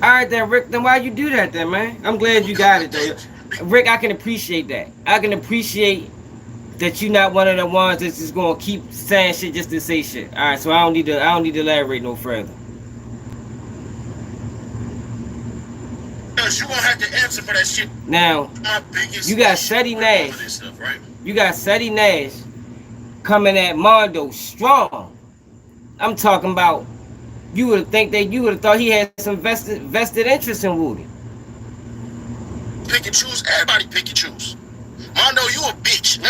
S1: Alright then, Rick, then why you do that then, man? I'm glad you got it though. Rick, I can appreciate that. I can appreciate that you're not one of the ones that's just gonna keep saying shit just to say shit. Alright, so I don't need to elaborate no further.
S2: You gonna have to answer for that shit.
S1: Now, you got Seti Nash.
S2: Stuff, right?
S1: You got Seti Nash coming at Mondo strong. I'm talking about You would have thought he had some vested interest in Woody.
S2: Pick and choose. Everybody pick and choose. Mondo, you a bitch.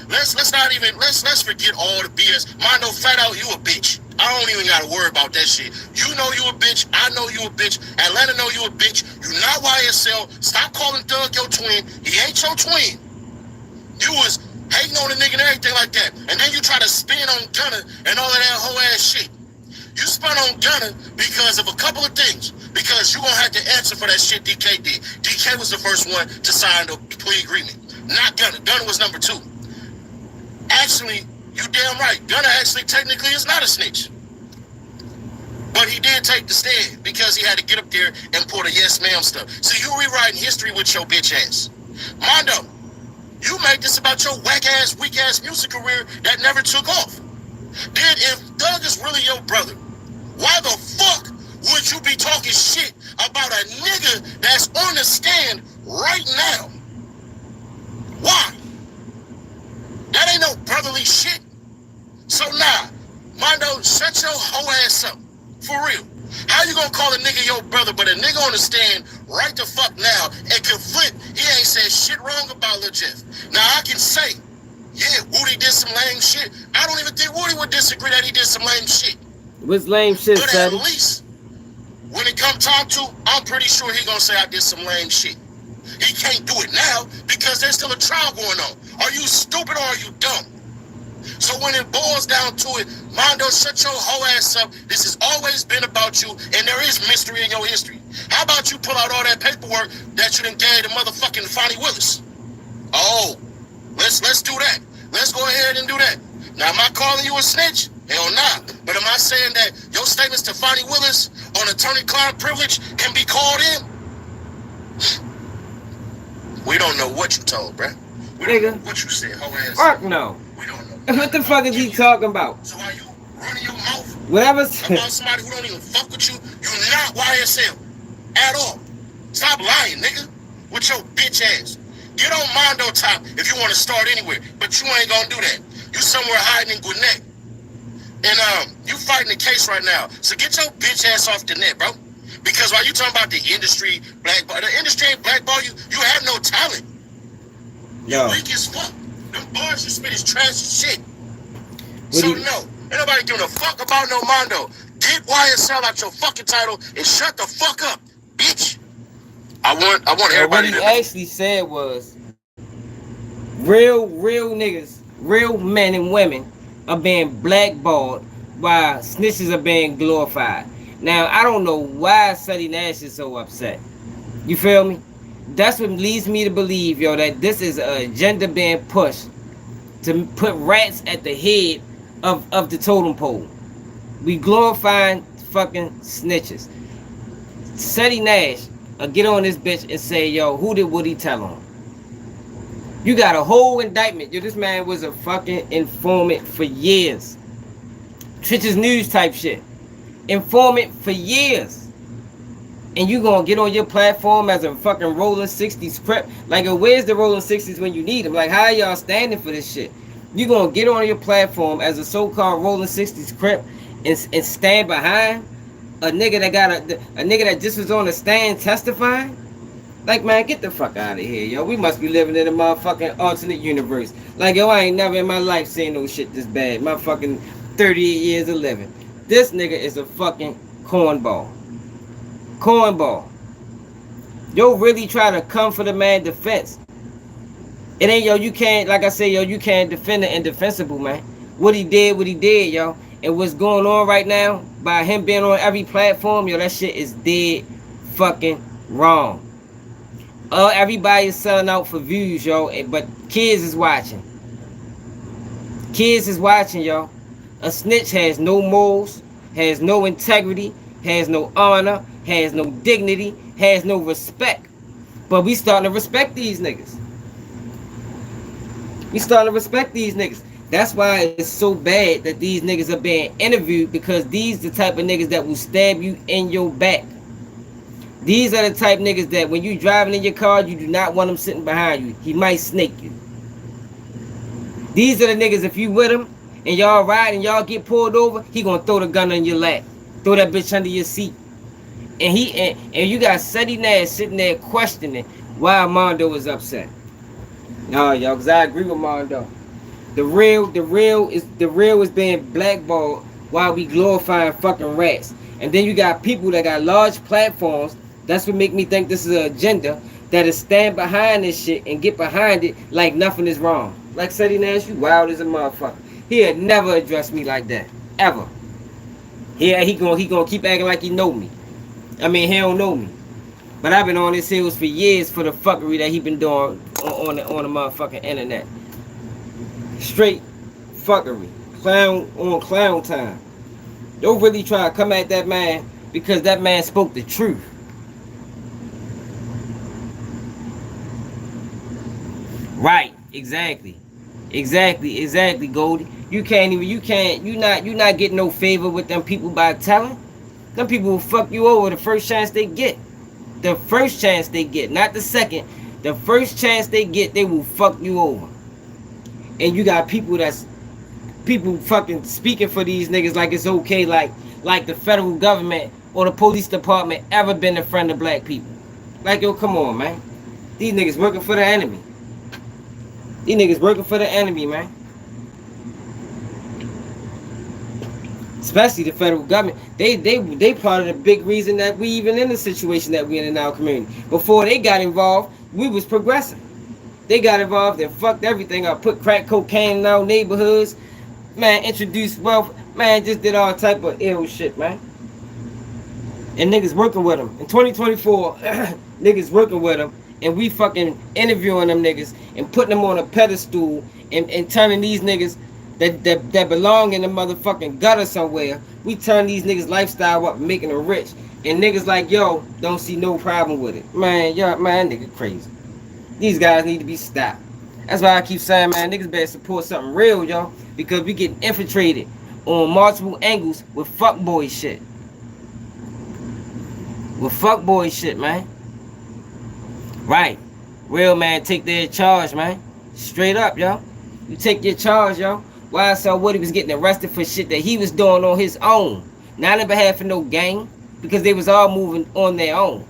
S2: Let's not even let's forget all the BS. Mondo, flat out, you a bitch. I don't even gotta worry about that shit. You know you a bitch. I know you a bitch. Atlanta know you a bitch. You not YSL. Stop calling Thug your twin. He ain't your twin. You was hating on the nigga and everything like that. And then you try to spin on Gunna and all of that whole ass shit. You spun on Gunna because of a couple of things. Because you gonna have to answer for that shit DK did. DK was the first one to sign the plea agreement. Not Gunna. Gunna was number 2. Actually, you damn right. Gunna actually technically is not a snitch. But he did take the stand because he had to get up there and pull the yes ma'am stuff. So you rewriting history with your bitch ass. Mondo, you made this about your whack ass, weak ass music career that never took off. Then if Thug is really your brother, why the fuck would you be talking shit about a nigga that's on the stand right now? Why? That ain't no brotherly shit. So nah, Mondo, shut your hoe ass up. For real. How you gonna call a nigga your brother, but a nigga on the stand right the fuck now and can flip? He ain't said shit wrong about Lil Jeff. Now I can say, yeah, Woody did some lame shit. I don't even think Woody would disagree that he did some lame shit.
S1: What's lame shit,
S2: but
S1: Sadie?
S2: at least when it come time to, I'm pretty sure he gonna say I did some lame shit. He can't do it now because there's still a trial going on. Are you stupid or are you dumb? So when it boils down to it, Mondo, shut your whole ass up. This has always been about you, and there is mystery in your history. How about you pull out all that paperwork that you done gave to motherfucking Fonnie Willis? Oh, let's do that. Let's go ahead and do that. Now, am I calling you a snitch? Hell nah. But am I saying that your statements to Fonnie Willis on attorney-client privilege can be called in? We don't know what you told, bruh. We don't know what you said, whole ass.
S1: Fuck no.
S2: We don't know.
S1: What the fuck is he talking about?
S2: So are you running your mouth
S1: Whatever.
S2: about somebody who don't even fuck with you? You're not YSL at all. Stop lying, nigga, with your bitch ass. Get on Mondo top if you want to start anywhere, but you ain't gonna do that. You somewhere hiding in Gwinnett. And you fighting the case right now. So get your bitch ass off the net, bro. Because while you talking about the industry, the industry ain't blackball you. You have no talent. You're weak as fuck. Them bars you spit is trash as shit. So no, ain't nobody giving a fuck about no Mondo. Get YSL out your fucking title and shut the fuck up, bitch. I want everybody
S1: what he actually said was real niggas, real men and women are being blackballed while snitches are being glorified. Now, I don't know why Sonny Nash is so upset. You feel me? That's what leads me to believe, yo, that this is an agenda being pushed to put rats at the head of the totem pole. We glorifying fucking snitches. Sonny Nash get on this bitch and say, yo, who did Woody tell on? You got a whole indictment. Yo, this man was a fucking informant for years. Twitch's News type shit. Informant for years. And you gonna get on your platform as a fucking Rolling 60s prep? Like, where's the Rolling 60s when you need them? Like, how are y'all standing for this shit? You gonna get on your platform as a so-called Rolling 60s prep and stand behind a nigga that got a nigga that just was on the stand testifying? Like, man, get the fuck out of here, yo. We must be living in a motherfucking alternate universe. Like, yo, I ain't never in my life seen no shit this bad. My fucking 38 years of living. This nigga is a fucking cornball. Cornball. Yo, really try to come for the man defense. It ain't, yo, you can't, like I say, yo, you can't defend the indefensible, man. What he did, yo. And what's going on right now, by him being on every platform, yo, that shit is dead fucking wrong. Everybody is selling out for views, yo, but kids is watching. Kids is watching, yo. A snitch has no morals, has no integrity, has no honor, has no dignity, has no respect. But we starting to respect these niggas. We starting to respect these niggas. That's why it's so bad that these niggas are being interviewed, because these the type of niggas that will stab you in your back. These are the type of niggas that when you driving in your car, you do not want him sitting behind you. He might snake you. These are the niggas, if you with him and y'all ride and y'all get pulled over, he gonna throw the gun in your lap. Throw that bitch under your seat. And you got Seti Nash sitting there questioning why Mondo was upset. No, y'all, because I agree with Mondo. The real is being blackballed while we glorifying fucking rats. And then you got people that got large platforms. That's what make me think this is an agenda that is stand behind this shit and get behind it like nothing is wrong. Like Seti Nash, you wild as a motherfucker. He had never addressed me like that. Ever. He gonna keep acting like he know me. I mean, he don't know me. But I've been on his heels for years for the fuckery that he been doing on the motherfucking internet. Straight fuckery. Clown on clown time. Don't really try to come at that man because that man spoke the truth. Right, exactly, Goldie. You not getting no favor with them people by telling. Them people will fuck you over the first chance they get. The first chance they get, not the second. The first chance they get, they will fuck you over. And you got people fucking speaking for these niggas like it's okay, like the federal government or the police department ever been a friend of black people. Like, yo, come on, man. These niggas working for the enemy. These niggas working for the enemy, man. Especially the federal government. They part of the big reason that we even in the situation that we in our community. Before they got involved, we was progressing. They got involved and fucked everything up. Put crack cocaine in our neighborhoods. Man, introduced wealth. Man, just did all type of ill shit, man. And niggas working with them. In 2024, niggas working with them. And we fucking interviewing them niggas and putting them on a pedestal and turning these niggas that belong in the motherfucking gutter somewhere. We turn these niggas' lifestyle up and making them rich. And niggas like, yo, don't see no problem with it. Man, nigga crazy. These guys need to be stopped. That's why I keep saying, man, niggas better support something real, yo. Because we getting infiltrated on multiple angles with fuckboy shit. With fuckboy shit, man. Right. Real man take their charge, man. Straight up, yo. You take your charge, yo. YSL Woody was getting arrested for shit that he was doing on his own. Not on behalf of no gang. Because they was all moving on their own.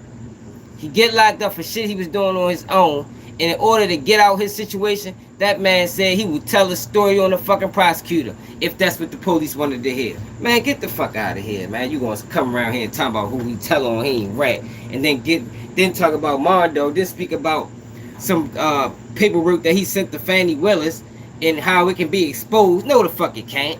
S1: He get locked up for shit he was doing on his own. And in order to get out his situation, that man said he would tell a story on the fucking prosecutor. If that's what the police wanted to hear. Man, get the fuck out of here, man. You gonna come around here and talk about who he tell on he ain't rat. And then talk about Mondo. Then speak about some paperwork that he sent to Fannie Willis. And how it can be exposed. No, the fuck it can't.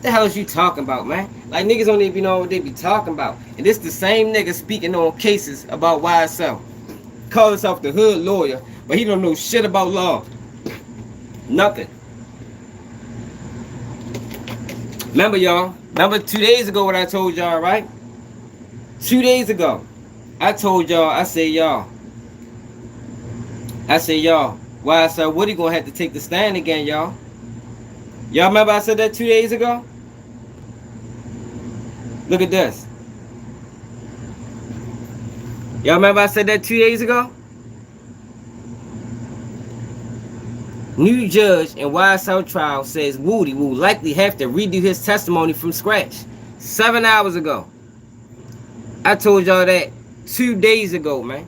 S1: The hell is you talking about, man? Like, niggas don't even know what they be talking about. And this the same nigga speaking on cases about YSL. Call himself the hood lawyer, but he don't know shit about law. Nothing. Remember, y'all? Remember 2 days ago what I told y'all, right? 2 days ago. I told y'all, I say y'all, YSL Woody gonna have to take the stand again, y'all. Y'all remember I said that 2 days ago? Look at this. Y'all remember I said that 2 days ago? New judge in YSL trial says Woody will likely have to redo his testimony from scratch. 7 hours ago. I told y'all that 2 days ago, man.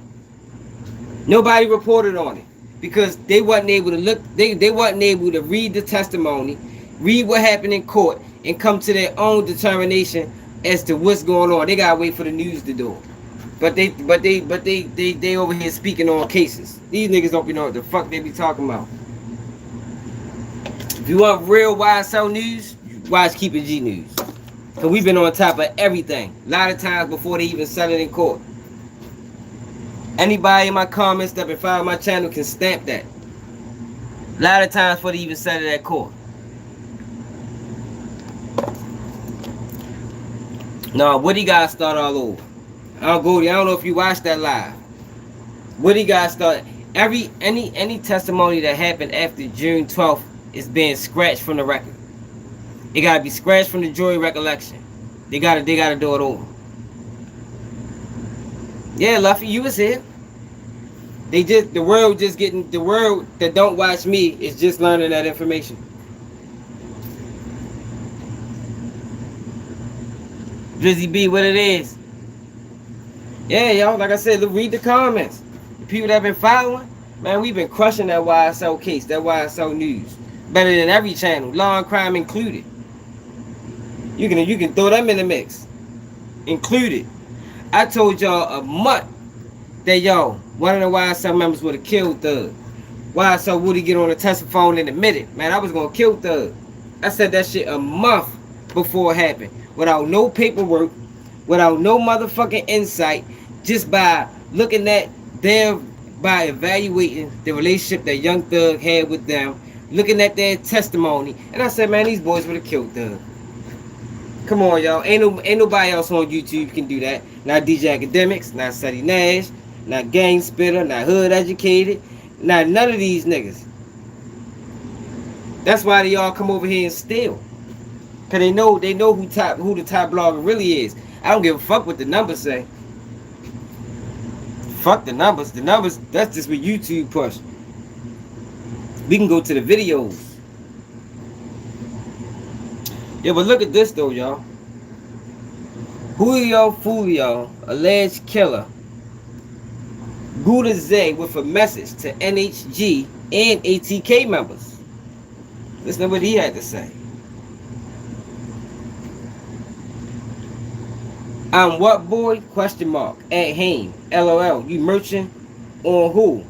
S1: Nobody reported on it. Because they wasn't able to look, they wasn't able to read the testimony, read what happened in court, and come to their own determination as to what's going on. They gotta wait for the news to do it. But they over here speaking on cases. These niggas don't be know what the fuck they be talking about. If you want real YSL news, watch Keeping G News. Cause we've been on top of everything. A lot of times before they even sell it in court. Anybody in my comments that been following my channel can stamp that. A lot of times before they even sell it at court. No, Woody gotta start all over. I don't know if you watched that live. Woody gotta start. Any testimony that happened after June 12th is being scratched from the record. It gotta be scratched from the jury recollection. They gotta do it over. Yeah, Luffy, you was here. The world that don't watch me is just learning that information. Drizzy B, what it is. Yeah, y'all, like I said, look, read the comments. The people that been following, man, we've been crushing that YSL case, that YSL news. Better than every channel, law and crime included. You can throw them in the mix. Included. I told y'all a month that one of the YSL members would have killed Thug. YSL would he get on the telephone and admit it. Man, I was gonna kill Thug. I said that shit a month before it happened. Without no paperwork, without no motherfucking insight, just by looking at by evaluating the relationship that Young Thug had with them, looking at their testimony, and I said, man, these boys would have killed Thug. Come on, y'all. Ain't nobody else on YouTube can do that. Not DJ Academics, not Seti Nash, not Gang Spitter, not Hood Educated, not none of these niggas. That's why they all come over here and steal. Cause they know who the top blogger really is. I don't give a fuck what the numbers say. Fuck the numbers. The numbers, that's just what YouTube push. We can go to the videos. Yeah, but look at this though, y'all. Julio Foolio, alleged killer, Gouda Zay with a message to NHG and ATK members. Listen to what he had to say. I'm what boy? Question mark. At Haim. LOL. You merchant on who?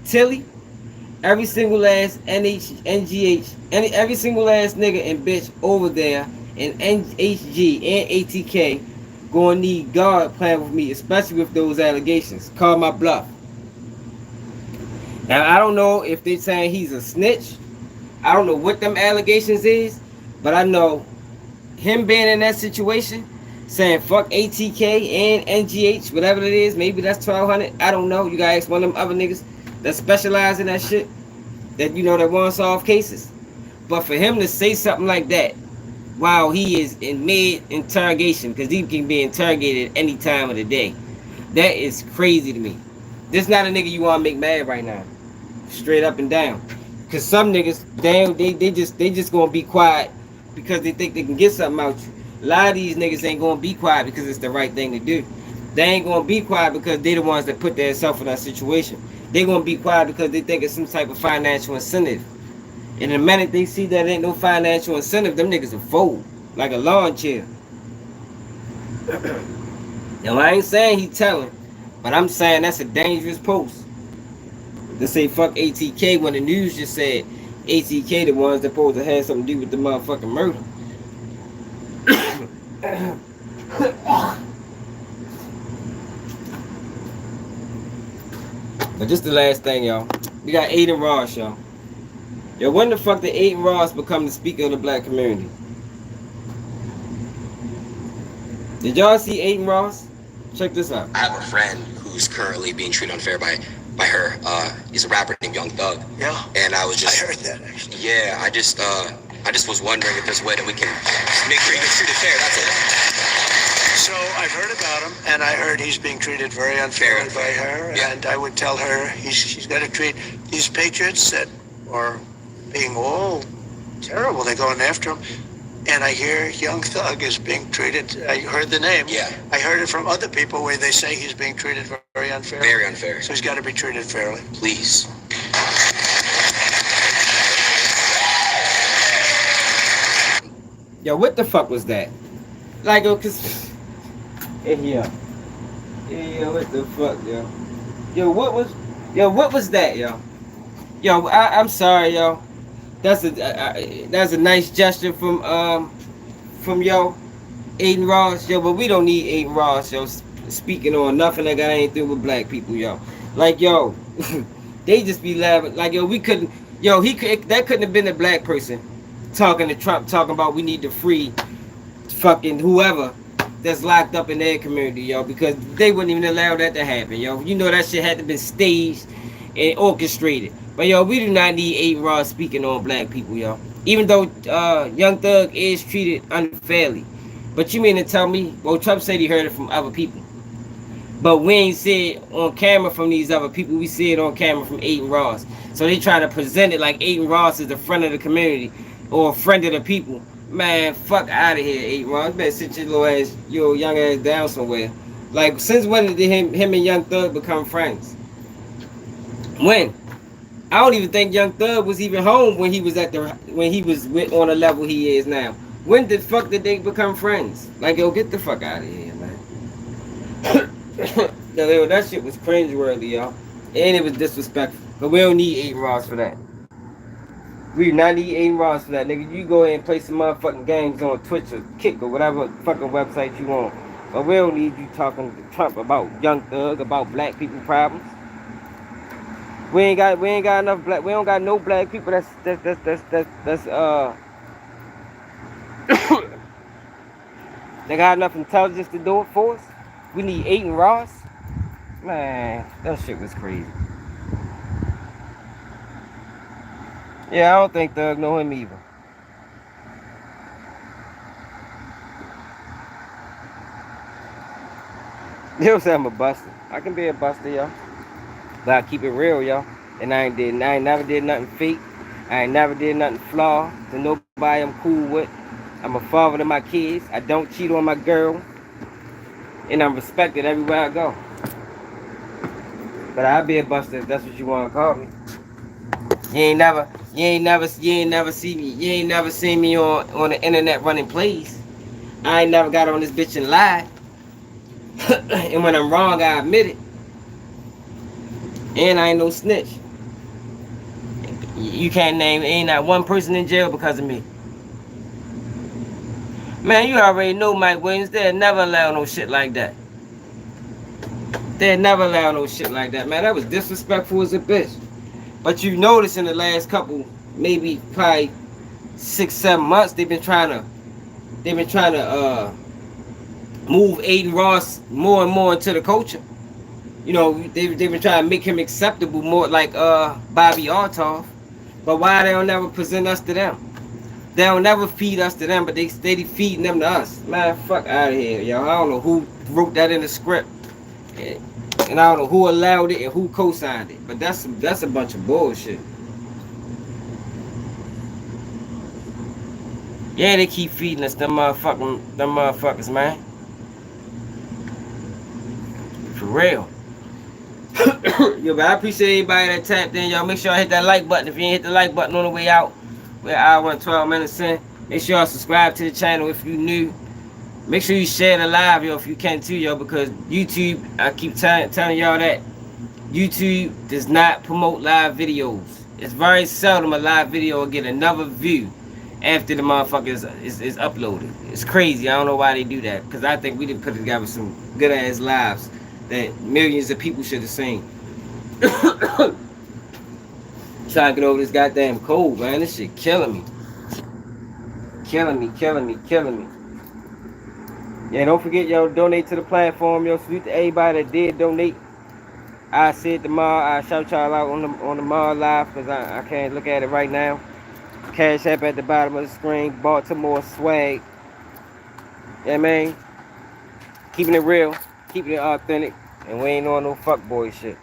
S1: Tilly? Every single last NGH, every single last nigga and bitch over there in NHG and ATK gonna need God playing with me, especially with those allegations. Call my bluff. Now I don't know if they saying he's a snitch. I don't know what them allegations is, but I know him being in that situation, saying fuck ATK and NGH, whatever it is, maybe that's 1200. I don't know. You guys, one of them other niggas that specialize in that shit, that that want solve cases. But for him to say something like that while he is in mid interrogation, because he can be interrogated any time of the day, that is crazy to me. This not a nigga you want to make mad right now, straight up and down. Because some niggas, they just gonna be quiet because they think they can get something out you. A lot of these niggas ain't gonna be quiet because it's the right thing to do. They ain't gonna be quiet because they the ones that put themselves in that situation. They gonna be quiet because they think it's some type of financial incentive. And the minute they see that ain't no financial incentive, them niggas will fold like a lawn chair. Now I ain't saying he telling, but I'm saying that's a dangerous post. To say fuck ATK when the news just said ATK the ones that supposed to have something to do with the motherfucking murder. But just the last thing, y'all. We got Aiden Ross, y'all. Yo, when the fuck did Aiden Ross become the speaker of the black community? Did y'all see Aiden Ross? Check this out.
S7: I have a friend who's currently being treated unfair by her. He's a rapper named Young Thug. Yeah. And I heard that actually. Yeah, I just was wondering if there's a way that we can make sure he gets treated fair. That's it.
S8: So I've heard about him, and I heard he's being treated very unfairly by her. Yeah. And I would tell her she's got to treat these patriots that are being all terrible. They're going after him. And I hear Young Thug is being treated. I heard the name.
S7: Yeah.
S8: I heard it from other people where they say he's being treated very unfairly.
S7: Very unfair.
S8: So he's got to be treated fairly.
S7: Please.
S1: Yo, what the fuck was that? Like, cause yeah, what the fuck, yo? What was that, yo? Yo, I'm sorry, yo. That's a nice gesture from Aiden Ross, yo. But we don't need Aiden Ross, yo, speaking on nothing that got anything with black people, yo. Like, yo, they just be laughing. Like, yo, we couldn't, yo, that couldn't have been a black person talking to Trump, talking about we need to free fucking whoever that's locked up in their community, yo, because they wouldn't even allow that to happen, yo. You know that shit had to be staged and orchestrated. But yo, we do not need Aiden Ross speaking on black people, yo. Even though Young Thug is treated unfairly. But you mean to tell me, well, Trump said he heard it from other people. But we ain't see it on camera from these other people. We see it on camera from Aiden Ross. So they try to present it like Aiden Ross is the friend of the community or a friend of the people, Man, fuck out of here, Aiden Ross. You better sit your young ass down somewhere. Like, since when did him and Young Thug become friends? When? I don't even think Young Thug was even home when he was on the level he is now. When the fuck did they become friends? Like, yo, get the fuck out of here, man. Yo, that shit was cringeworthy, y'all. And it was disrespectful. But we don't need Aiden Ross for that. We do not need Aiden Ross for that, nigga. You go ahead and play some motherfucking games on Twitch or Kick or whatever fucking website you want. But we don't need you talking to Trump about Young Thug, about black people problems. We ain't got enough black. We don't got no black people that's they got enough intelligence to do it for us. We need Aiden Ross. Man, that shit was crazy. Yeah, I don't think Thug know him either. They'll say I'm a buster. I can be a buster, y'all. But I keep it real, y'all. And I ain't never did nothing fake. I ain't never did nothing flaw to nobody I'm cool with. I'm a father to my kids. I don't cheat on my girl. And I'm respected everywhere I go. But I'll be a buster if that's what you want to call me. You ain't never seen me on the internet running plays. I ain't never got on this bitch and lied. And when I'm wrong, I admit it. And I ain't no snitch. You can't name, ain't not one person in jail because of me. Man, you already know Mike Williams. They'll never allow no shit like that. They'll never allow no shit like that, man. That was disrespectful as a bitch. But you notice in the last couple, maybe probably 6-7 months, they've been trying to move Aiden Ross more and more into the culture. You know, they've been trying to make him acceptable more like Bobby Artoff. But why they don't never present us to them? They don't never feed us to them, but they steady feeding them to us. Man, fuck out of here, y'all. I don't know who wrote that in the script. And I don't know who allowed it and who co-signed it. But that's a bunch of bullshit. Yeah, they keep feeding us them motherfuckers, man. For real. Yo, but I appreciate everybody that tapped in, y'all. Make sure I hit that like button. If you ain't hit the like button on the way out, we're an hour and 12 minutes in. Make sure y'all subscribe to the channel if you new. Make sure you share the live, yo, if you can too, yo, because YouTube, I keep telling y'all that YouTube does not promote live videos. It's very seldom a live video will get another view after the motherfucker is uploaded. It's crazy. I don't know why they do that, because I think we did put together some good ass lives that millions of people should have seen. Trying to get over this goddamn cold, man. This shit killing me. Killing me. Yeah, don't forget, y'all, donate to the platform. Yo, salute to everybody that did donate. I said tomorrow, I shout y'all out on the Mar Live, because I can't look at it right now. Cash App at the bottom of the screen. Baltimore swag. Yeah, man. Keeping it real. Keeping it authentic. And we ain't on no fuckboy shit.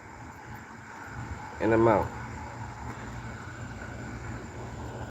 S1: And I'm out.